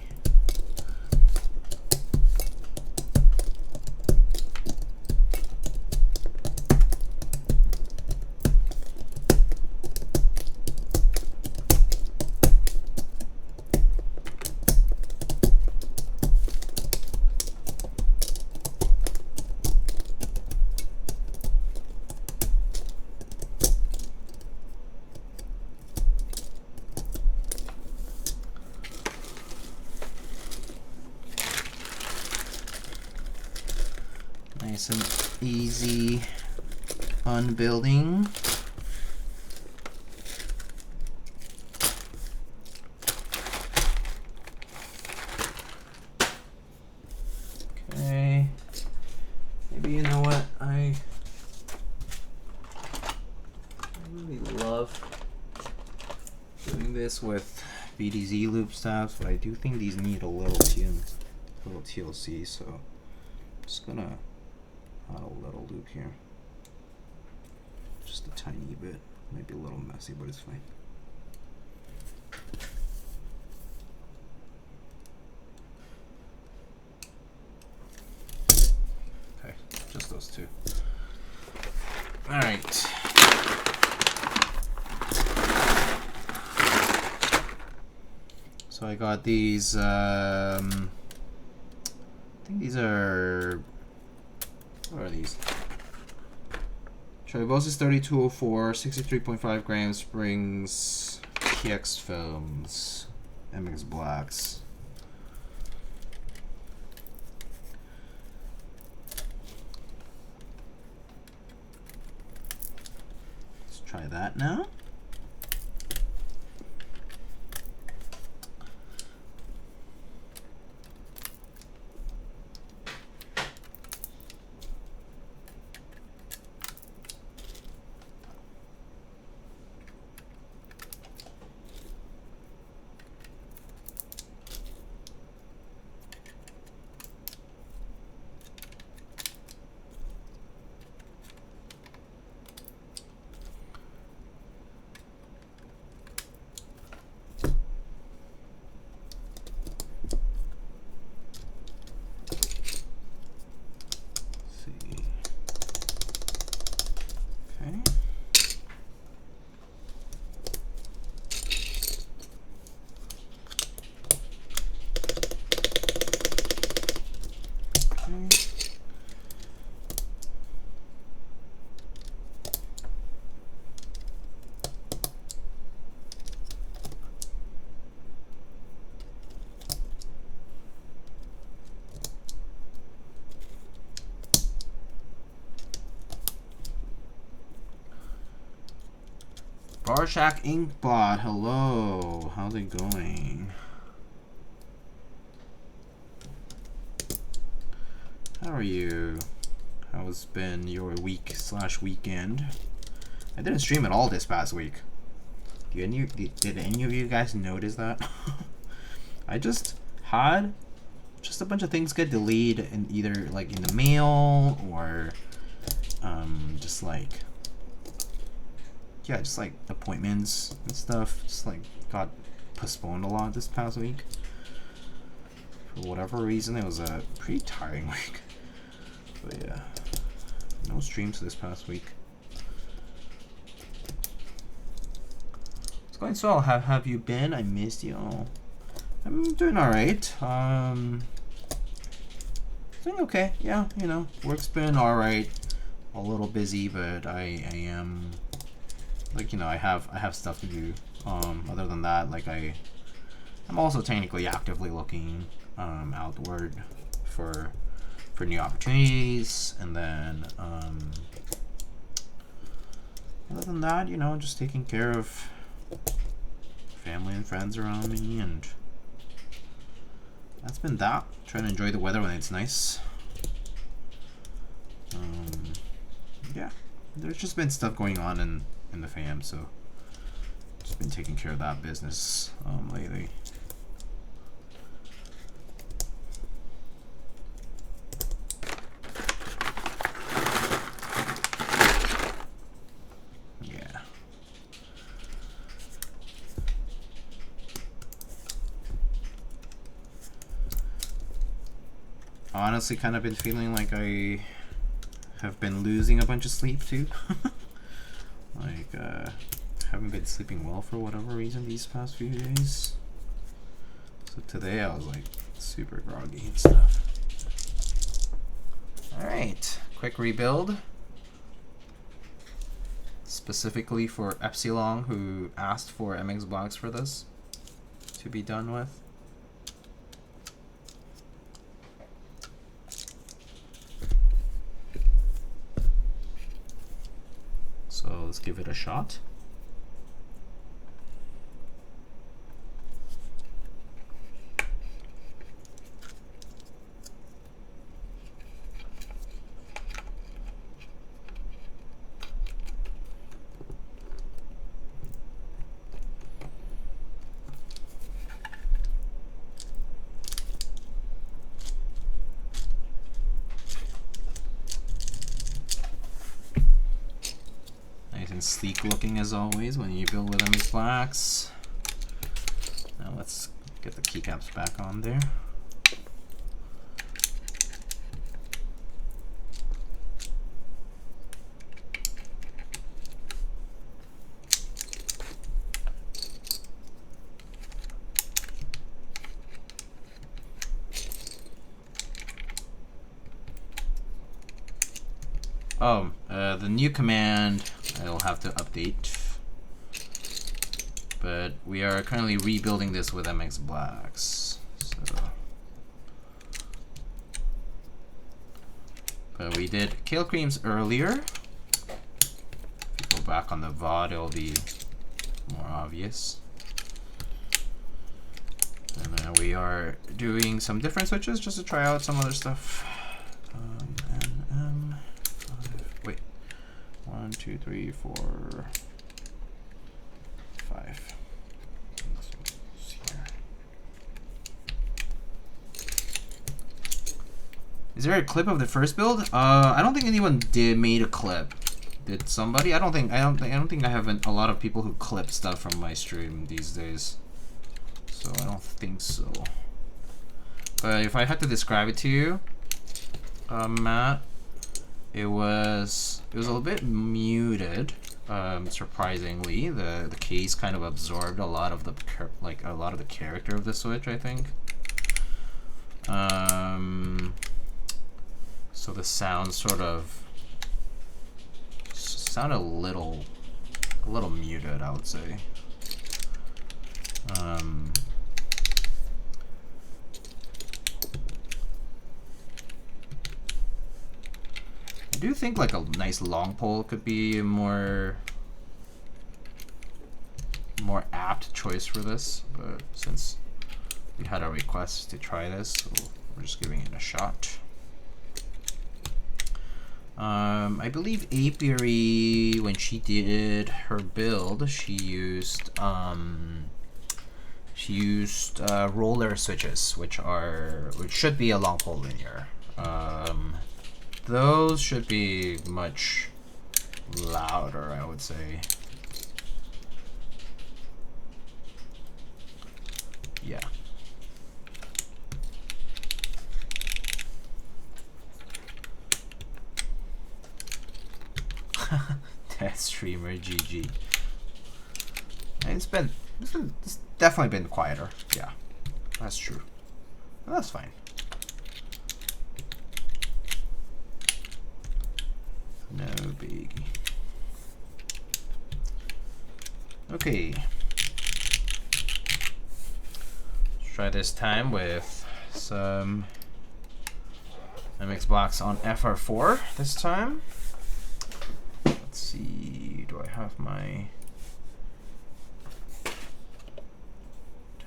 Nice and easy unbuilding. Okay. Maybe you know what? I really love doing this with BDZ loop stabs, but I do think these need a little TLC, so I'm just gonna add a little loop here. Just a tiny bit. Maybe a little messy, but it's fine. those two. All right. So I got these. I think these are. What are these? TriboSys 3204, 63.5 grams springs, PX films, MX blacks. Let's try that now. Barshak Inkbot, hello. How's it going? How are you? How's been your week / weekend? I didn't stream at all this past week. Did any of you guys notice that? I just had a bunch of things get deleted in either like in the mail or just like appointments and stuff. Just like got postponed a lot this past week. For whatever reason, it was a pretty tiring week. But yeah, no streams this past week. It's going so well. How have you been? I missed you all. I'm doing alright. Doing okay. Yeah, you know, work's been alright. A little busy, but I am like, you know, I have stuff to do. Other than that, like I'm also technically actively looking outward for new opportunities, and then other than that, you know, just taking care of family and friends around me, and that's been that. Trying to enjoy the weather when it's nice. Yeah, there's just been stuff going on in the fam, so just been taking care of that business lately. Yeah. Honestly, kind of been feeling like I have been losing a bunch of sleep too. Like, haven't been sleeping well for whatever reason these past few days. So today I was like super groggy and stuff. Alright, quick rebuild. Specifically for Epsilon, who asked for MX blocks for this to be done with. So let's give it a shot. Sleek looking as always when you build with MX blacks. Now let's get the keycaps back on there. Oh, the new command I'll have to update. But we are currently rebuilding this with MX Blacks. So, but we did Kailh creams earlier. If you go back on the VOD, it'll be more obvious. And then we are doing some different switches just to try out some other stuff. Wait, 1, 2, 3, 4, 5. Is there a clip of the first build? I don't think anyone made a clip. Did somebody? I don't think I have a lot of people who clip stuff from my stream these days. So I don't think so. But if I had to describe it to you, Matt, it was a little bit muted. Surprisingly, the case kind of absorbed a lot of the character of the Switch, I think. So the sound sort of sounded a little muted, I would say. I do think like a nice long pole could be a more apt choice for this, but since we had a request to try this, so we're just giving it a shot. I believe Apiary, when she did her build, she used roller switches, which should be a long pole linear. Those should be much louder, I would say. Yeah. That streamer GG. It's definitely been quieter. Yeah, that's true. Well, that's fine. No biggie. Okay. Let's try this time with some MX Blacks on FR4 this time. Let's see, do I have my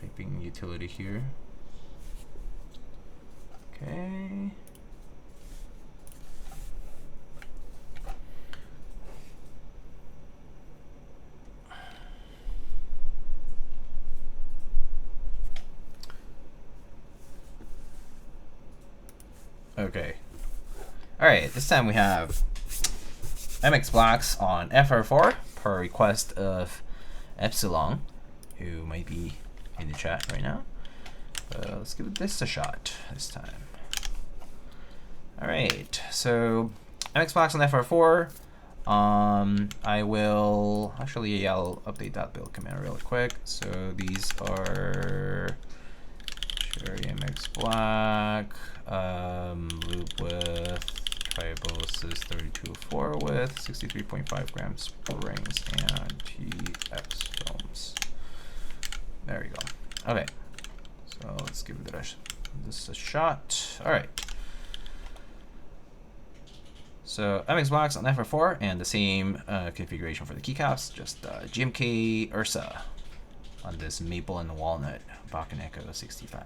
typing utility here? Okay. Okay. All right, this time we have MX Blacks on FR4 per request of Epsilon, who might be in the chat right now. Let's give this a shot this time. All right, so MX Blacks on FR4. I'll update that build command real quick. So these are Cherry MX Black, Lube with TriboSys 3204 with 63.5 grams springs and TX films. There you go. Okay, so let's give this a shot. All right. So MX Blacks on FR4 and the same configuration for the keycaps, just GMK Ursa on this maple and walnut Bakeneko65.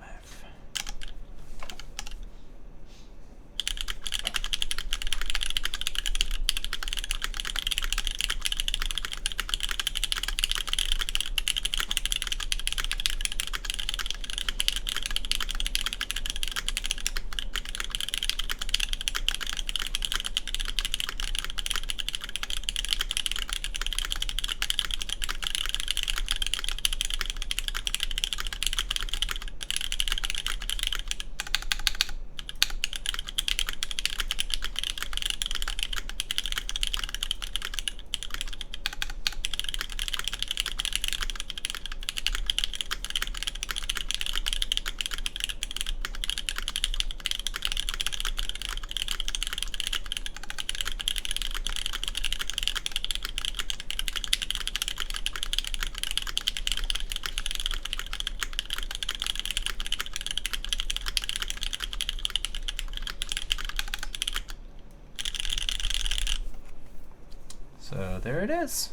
So there it is.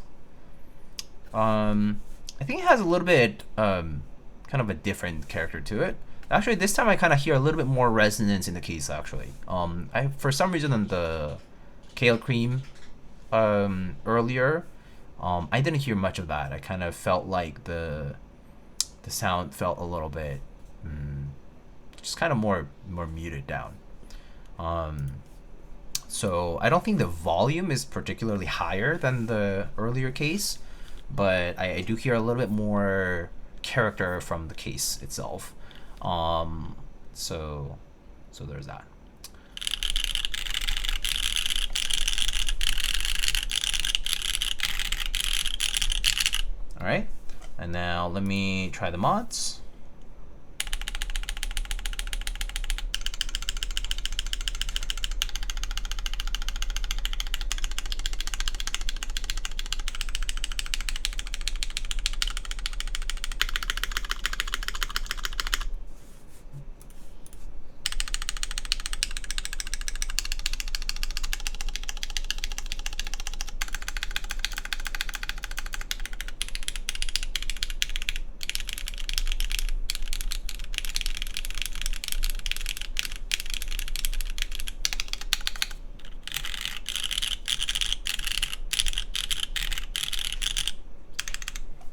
I think it has a little bit kind of a different character to it. Actually, this time I kind of hear a little bit more resonance in the case. Actually, I for some reason on the Kailh cream earlier, I didn't hear much of that. I kind of felt like the sound felt a little bit just kind of more muted down. So I don't think the volume is particularly higher than the earlier case, but I do hear a little bit more character from the case itself. So there's that. All right, and now let me try the mods.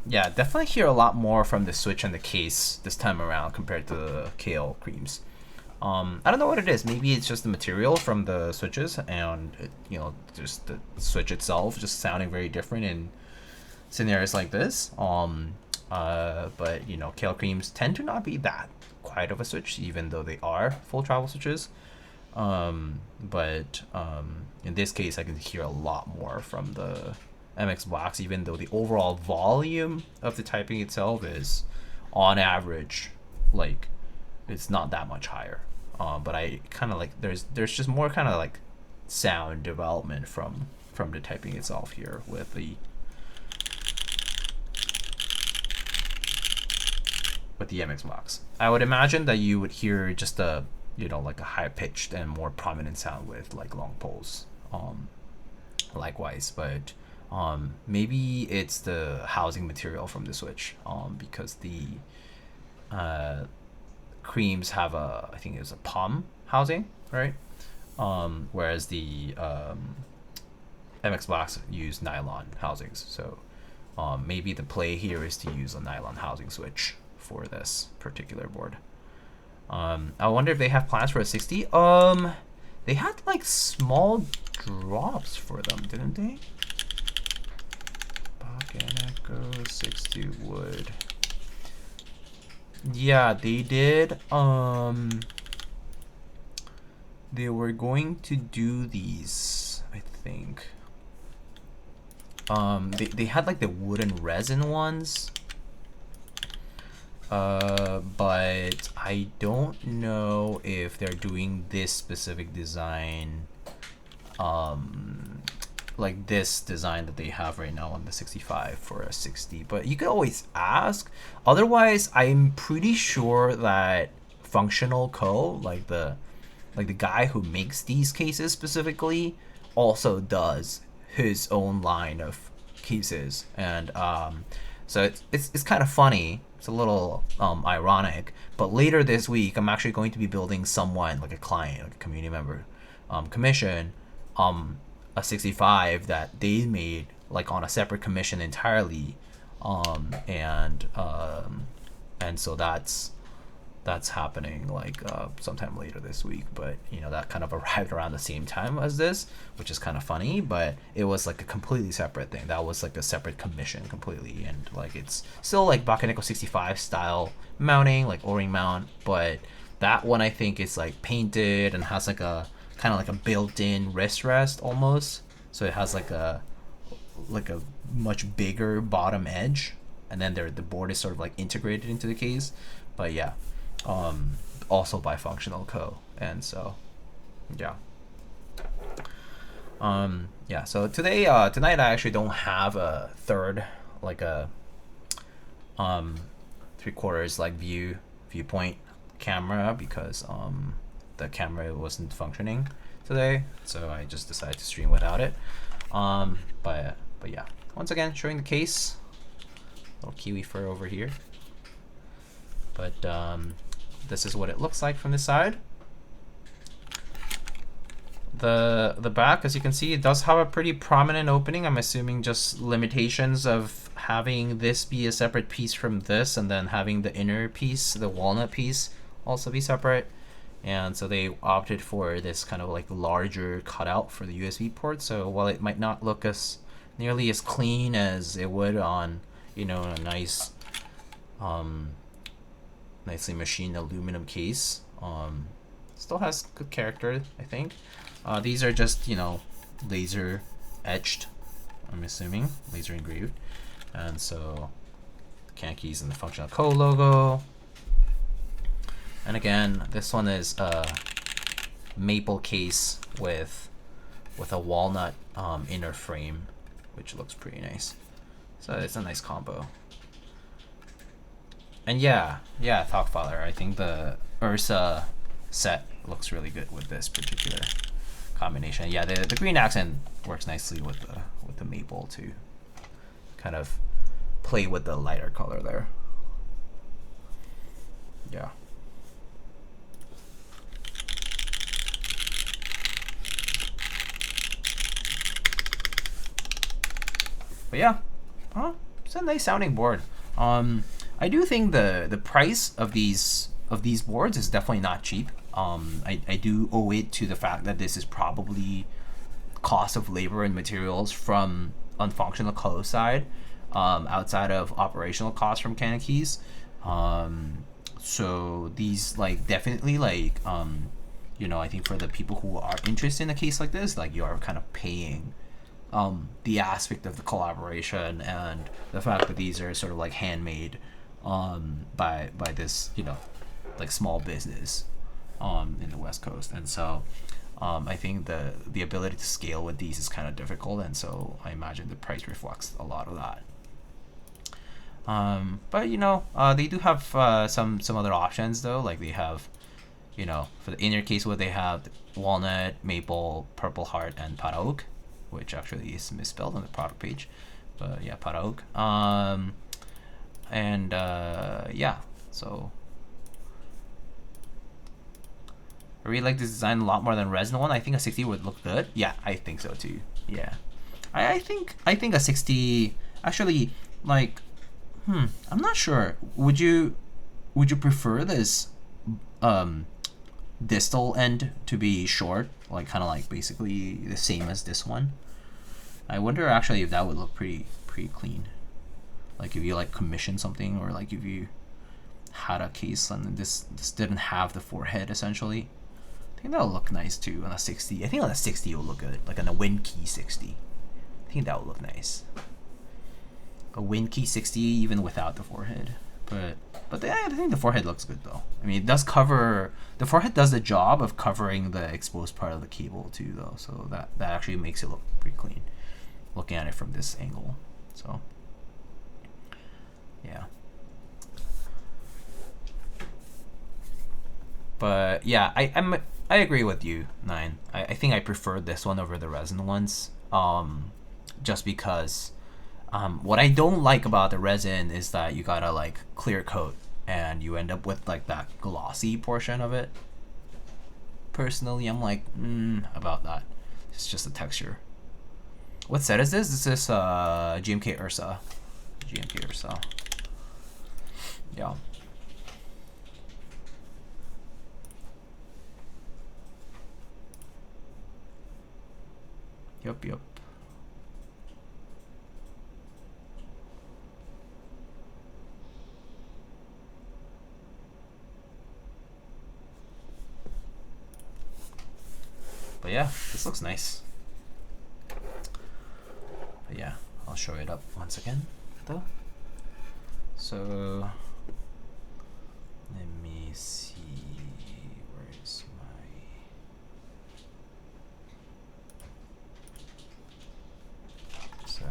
Yeah, definitely hear a lot more from the switch and the case this time around compared to the Kailh creams. I don't know what it is. Maybe it's just the material from the switches and you know, just the switch itself just sounding very different in scenarios like this. But you know, Kailh creams tend to not be that quiet of a switch, even though they are full travel switches. But in this case, I can hear a lot more from the MX box, even though the overall volume of the typing itself is on average, like, it's not that much higher. But I kind of like there's just more kind of like sound development from the typing itself here with the MX box. I would imagine that you would hear just a, you know, like a higher pitched and more prominent sound with like long poles. Likewise, but maybe it's the housing material from the switch, because the creams have a, I think it was a POM housing, right? Whereas the MX box use nylon housings. So maybe the play here is to use a nylon housing switch for this particular board. I wonder if they have plans for a 60. They had like small drops for them, didn't they? Bakeneko60 wood. Yeah, they did. They were going to do these, I think. They had like the wooden resin ones. But I don't know if they're doing this specific design, like this design that they have right now on the 65 for a 60. But you could always ask. Otherwise, I'm pretty sure that Functional Co, like the guy who makes these cases specifically, also does his own line of cases, and so it's kind of funny. It's a little ironic, but later this week I'm actually going to be building someone, like a client, like a community member, commission a 65 that they made like on a separate commission entirely, and so that's happening like sometime later this week. But you know, that kind of arrived around the same time as this, which is kind of funny, but it was like a completely separate thing. That was like a separate commission completely, and like it's still like Bakeneko65 style mounting, like O-ring mount, but that one I think is like painted and has like a kind of like a built-in wrist rest almost, so it has like a much bigger bottom edge, and then the board is sort of like integrated into the case. But yeah, also by Functional Co, and so yeah. Yeah, so tonight I actually don't have a third, like a 3/4 like viewpoint camera, because the camera wasn't functioning today, so I just decided to stream without it. But yeah, once again, showing the case. Little kiwi fur over here. But this is what it looks like from this side. The back, as you can see, it does have a pretty prominent opening. I'm assuming just limitations of having this be a separate piece from this, and then having the inner piece, the walnut piece, also be separate. And so they opted for this kind of like larger cutout for the USB port. So while it might not look as nearly as clean as it would on, you know, a nice, nicely machined aluminum case, still has good character, I think. These are just, you know, laser etched, I'm assuming, laser engraved. And so the CannonKeys and the functional code logo. And again, this one is a maple case with a walnut inner frame, which looks pretty nice. So it's a nice combo. And yeah, Thoughtfather, I think the Ursa set looks really good with this particular combination. Yeah, the green accent works nicely with the maple to kind of play with the lighter color there. Yeah. But yeah, it's a nice sounding board. I do think the price of these boards is definitely not cheap. I do owe it to the fact that this is probably cost of labor and materials from on functional color side, outside of operational costs from CannonKeys. So these like definitely like you know, I think for the people who are interested in a case like this, like you are kind of paying the aspect of the collaboration and the fact that these are sort of like handmade by this, you know, like small business in the West Coast. And so I think the ability to scale with these is kind of difficult, and so I imagine the price reflects a lot of that. But you know, they do have some other options though. Like they have, you know, for the inner case, what they have: walnut, maple, purple heart, and pot oak, which actually is misspelled on the product page. But yeah, pot oak. Yeah, so I really like this design a lot more than resin one. I think a 60 would look good. Yeah, I think so too. Yeah, I think a 60 actually, like, I'm not sure. Would you prefer this distal end to be short, like kind of like basically the same as this one? I wonder actually if that would look pretty clean. Like if you like commission something, or like if you had a case and this didn't have the forehead essentially. I think that'll look nice too on a 60. I think on a 60 it will look good, like on a WinKey 60. I think that would look nice. A WinKey 60 even without the forehead. But I think the forehead looks good though. I mean, it does cover, the forehead does the job of covering the exposed part of the cable too though. So that actually makes it look pretty clean, looking at it from this angle. So yeah. But yeah, I agree with you, Nine. I think I prefer this one over the resin ones. Just because what I don't like about the resin is that you gotta like clear coat and you end up with like that glossy portion of it. Personally, I'm like, about that. It's just the texture. What set is this? Is this GMK Ursa? GMK Ursa. Yeah. Yep. But yeah, this looks nice. But yeah, I'll show it up once again though. So let me see, where's my, so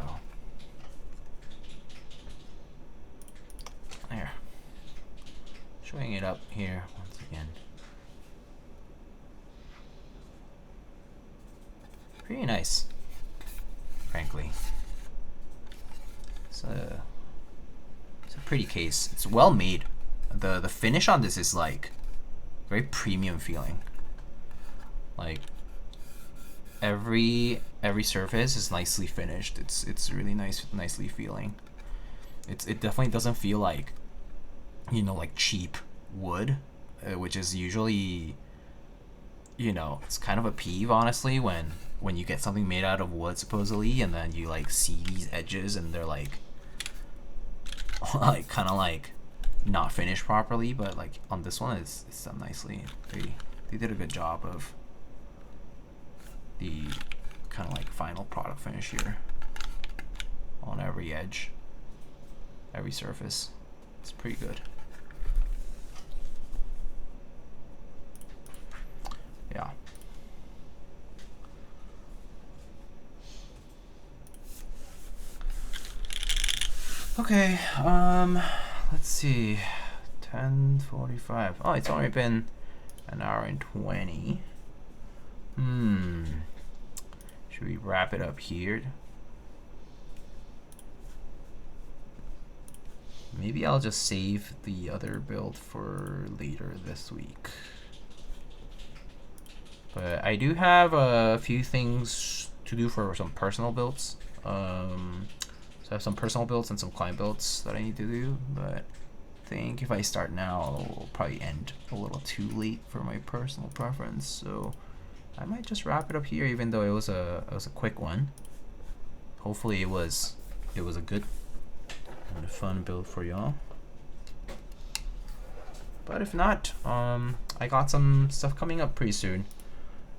there, showing it up here once again. Pretty nice. frankly. It's a pretty case. It's well made. The finish on this is like very premium feeling. Like every surface is nicely finished. It's really nicely feeling. It definitely doesn't feel like, you know, like cheap wood, which is usually, you know, it's kind of a peeve, honestly, when you get something made out of wood supposedly, and then you like see these edges and they're like kind of like not finished properly. But like on this one, it's done nicely. They did a good job of the kind of like final product finish here on every edge, every surface. It's pretty good. Yeah. Okay, let's see. 10:45. Oh, it's already been an hour and 20. Should we wrap it up here? Maybe I'll just save the other build for later this week. But I do have a few things to do for some personal builds. So I have some personal builds and some client builds that I need to do. But I think if I start now, it'll probably end a little too late for my personal preference. So I might just wrap it up here, even though it was a quick one. Hopefully it was a good and a fun build for y'all. But if not, I got some stuff coming up pretty soon.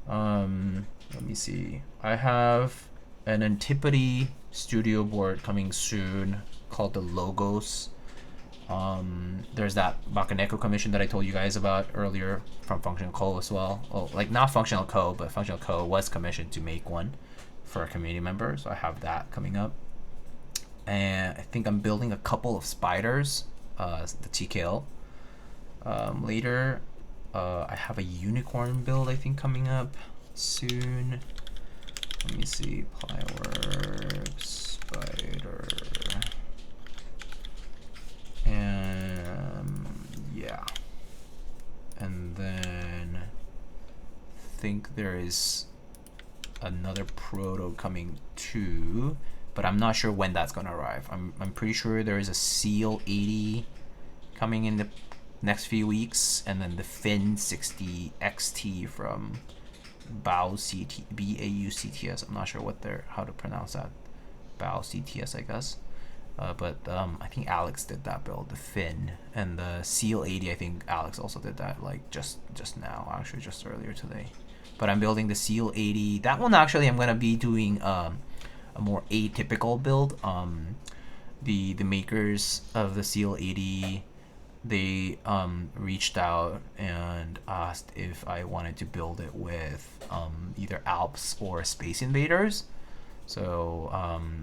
Let me see. I have an Antiquity studio board coming soon called the Logos. There's that Bakeneko commission that I told you guys about earlier from Functional Co as well. Oh, like not Functional Co, but Functional Co was commissioned to make one for a community member, so I have that coming up. And I think I'm building a couple of spiders, the Kailh. Later, I have a unicorn build I think coming up soon. Let me see, Plyworks, spider, and yeah. And then I think there is another proto coming too, but I'm not sure when that's gonna arrive. I'm pretty sure there is a Seal 80 coming in the next few weeks, and then the Fin 60 XT from BAUCTS. I'm not sure how to pronounce that. BAUCTS, I guess. But I think Alex did that build, the Fin, and the Seal 80. I think Alex also did that, like just now, actually, just earlier today. But I'm building the Seal 80. That one actually, I'm gonna be doing a more atypical build. The makers of the Seal 80, they reached out and asked if I wanted to build it with either Alps or Space Invaders. So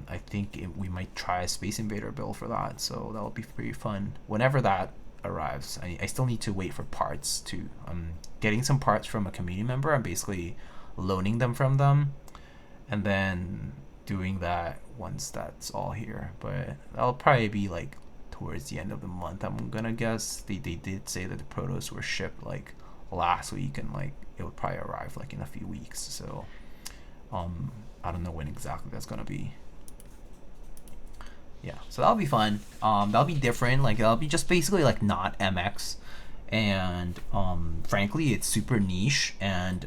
I think we might try a Space Invader build for that. So that'll be pretty fun. Whenever that arrives, I still need to wait for parts too. I'm getting some parts from a community member. I'm basically loaning them from them, and then doing that once that's all here. But that'll probably be like towards the end of the month, I'm gonna guess. They did say that the protos were shipped like last week, and like it would probably arrive like in a few weeks. So I don't know when exactly that's gonna be. Yeah, so that'll be fun. That'll be different. Like that'll be just basically like not MX, and frankly, it's super niche and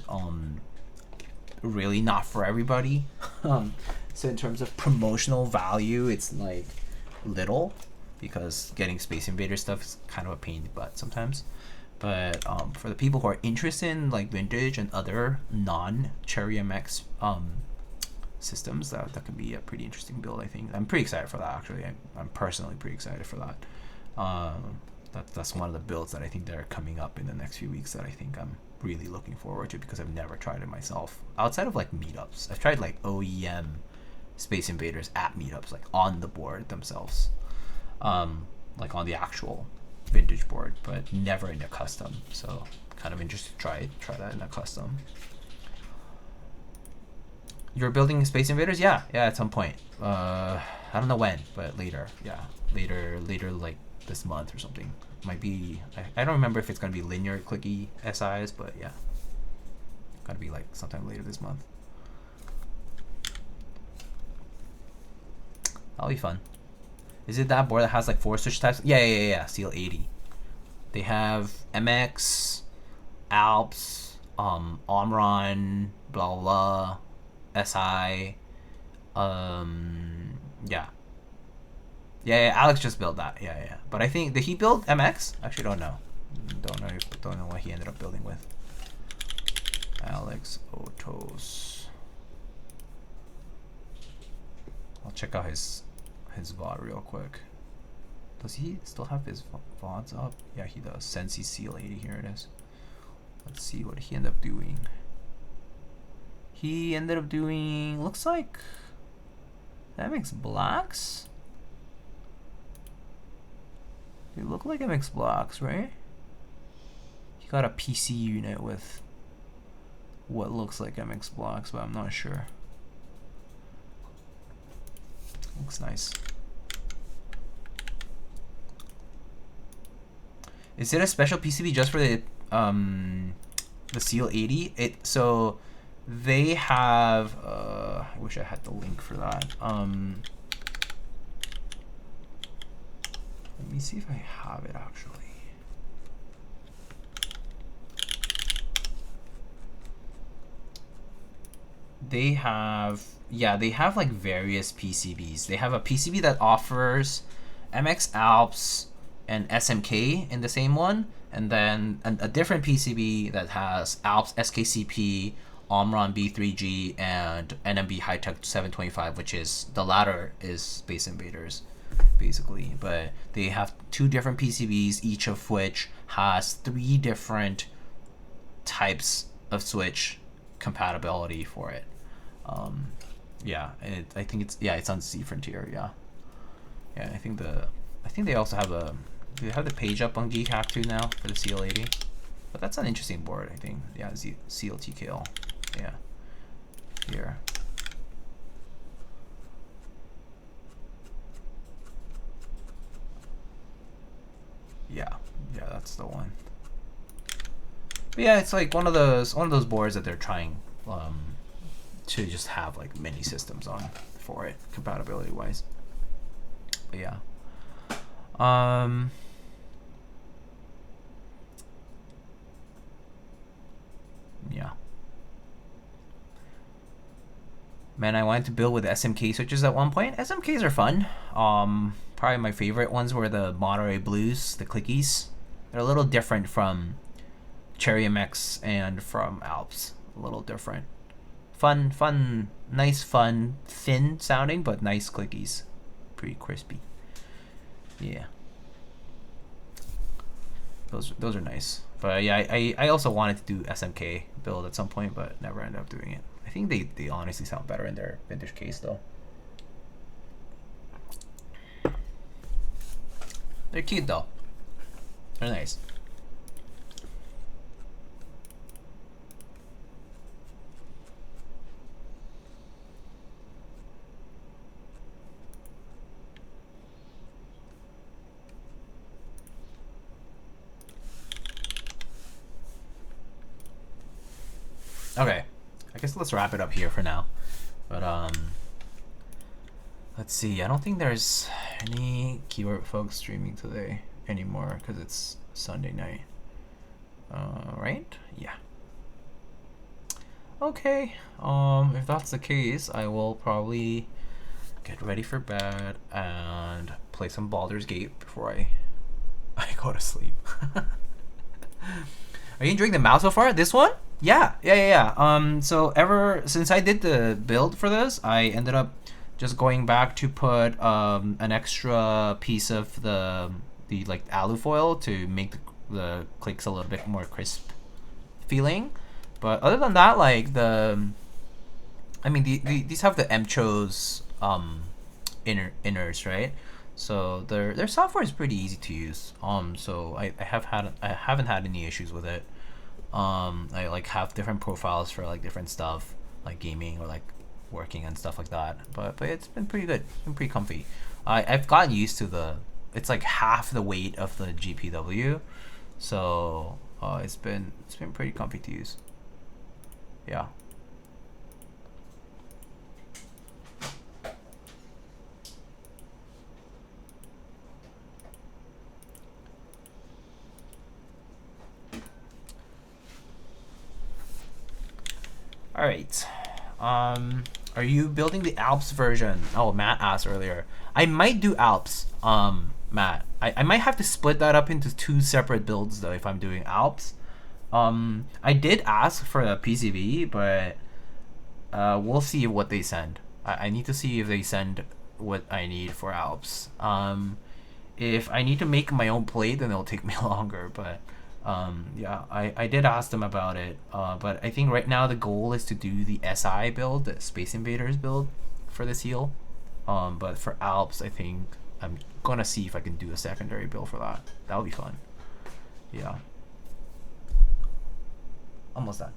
really not for everybody. So in terms of promotional value, it's like little, because getting Space Invader stuff is kind of a pain in the butt sometimes. But for the people who are interested in like vintage and other non-Cherry MX systems, that can be a pretty interesting build, I think. I'm pretty excited for that, actually. I'm personally pretty excited for that. That's one of the builds that I think that are coming up in the next few weeks that I think I'm really looking forward to, because I've never tried it myself. Outside of like meetups, I've tried like OEM Space Invaders at meetups, like on the board themselves. Like on the actual vintage board, but never in a custom. So kind of interested to try that in a custom. You're building Space Invaders? Yeah, at some point. I don't know when, but later. Yeah, later, like this month or something. Might be. I don't remember if it's gonna be linear clicky SIs, but yeah, gotta be like sometime later this month. That'll be fun. Is it that board that has like 4 switch types? Yeah. Seal 80. They have MX, Alps, Omron, blah blah, SI. Yeah. Alex just built that. Yeah. But I think, did he build MX? Actually, don't know. Don't know what he ended up building with. Alex Otos. I'll check out his VOD real quick. Does he still have his VODs up? Yeah, he does. Sensi Seal 80, here it is. Let's see what he ended up doing. He ended up doing, looks like MX Blacks? They look like MX Blacks, right? He got a PC unit with what looks like MX Blacks, but I'm not sure. Looks nice. Is it a special PCB just for the Seal 80? So they have I wish I had the link for that. Let me see if I have it actually. They have, yeah, they have like various PCBs. They have a PCB that offers MX Alps and SMK in the same one, and then a different PCB that has Alps, SKCP, Omron B3G, and NMB High-Tech 725, which is, the latter is Space Invaders, basically. But they have 2 different PCBs, each of which has 3 different types of switch compatibility for it. Yeah, I think it's on C Frontier. Yeah, I think they also have do they have the page up on Keycaps too now for the Seal 80? But that's an interesting board, I think. Yeah, Seal TKL. Yeah, here. Yeah, that's the one. But yeah, it's like one of those boards that they're trying to just have like many systems on for it, compatibility wise. But yeah. Yeah. Man, I wanted to build with SMK switches at one point. SMKs are fun. Probably my favorite ones were the Monterey Blues, the clickies. They're a little different from Cherry MX and from Alps. A little different. Fun, nice, fun, thin sounding, but nice clickies. Pretty crispy. Yeah. Those are nice. But yeah, I also wanted to do SMK build at some point, but never ended up doing it. I think they honestly sound better in their vintage case though. They're cute though. They're nice. Okay, I guess let's wrap it up here for now. But let's see. I don't think there's any keyword folks streaming today anymore because it's Sunday night. Right? Yeah. Okay. If that's the case, I will probably get ready for bed and play some Baldur's Gate before I go to sleep. Are you enjoying the mouse so far? This one? Yeah. So ever since I did the build for this, I ended up just going back to put an extra piece of the like alufoil to make the clicks a little bit more crisp feeling. But other than that, like these have the MCHO's inners, right? So their software is pretty easy to use. So I haven't had any issues with it. I like have different profiles for like different stuff, like gaming or like working and stuff like that. But it's been pretty good. It's been pretty comfy. I've gotten used to it's like half the weight of the GPW, so it's been pretty comfy to use. Yeah. All right. Are you building the Alps version? Oh, Matt asked earlier. I might do Alps, Matt. I might have to split that up into 2 separate builds though if I'm doing Alps. I did ask for a PCB, but we'll see what they send. I need to see if they send what I need for Alps. If I need to make my own plate, then it'll take me longer, but yeah, I did ask them about it, but I think right now the goal is to do the SI build, the Space Invaders build for the seal. But for Alps, I think I'm gonna see if I can do a secondary build for that. That would be fun. Yeah. Almost done.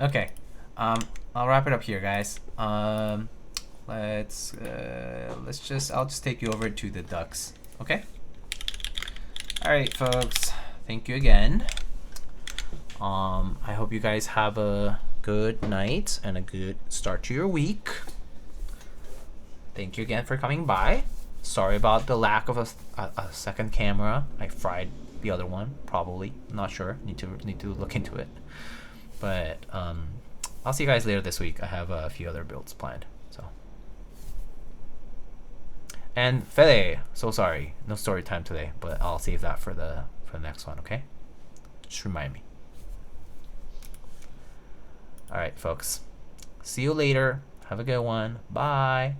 Okay. I'll wrap it up here, guys. I'll just take you over to the ducks. Okay. All right, folks. Thank you again. I hope you guys have a good night and a good start to your week. Thank you again for coming by. Sorry about the lack of a second camera. I fried the other one, probably. Not sure. Need to look into it. But I'll see you guys later this week. I have a few other builds planned. So. And Fede, so sorry, no story time today, but I'll save that for the next one. Okay, just remind me. All right, folks. See you later. Have a good one. Bye.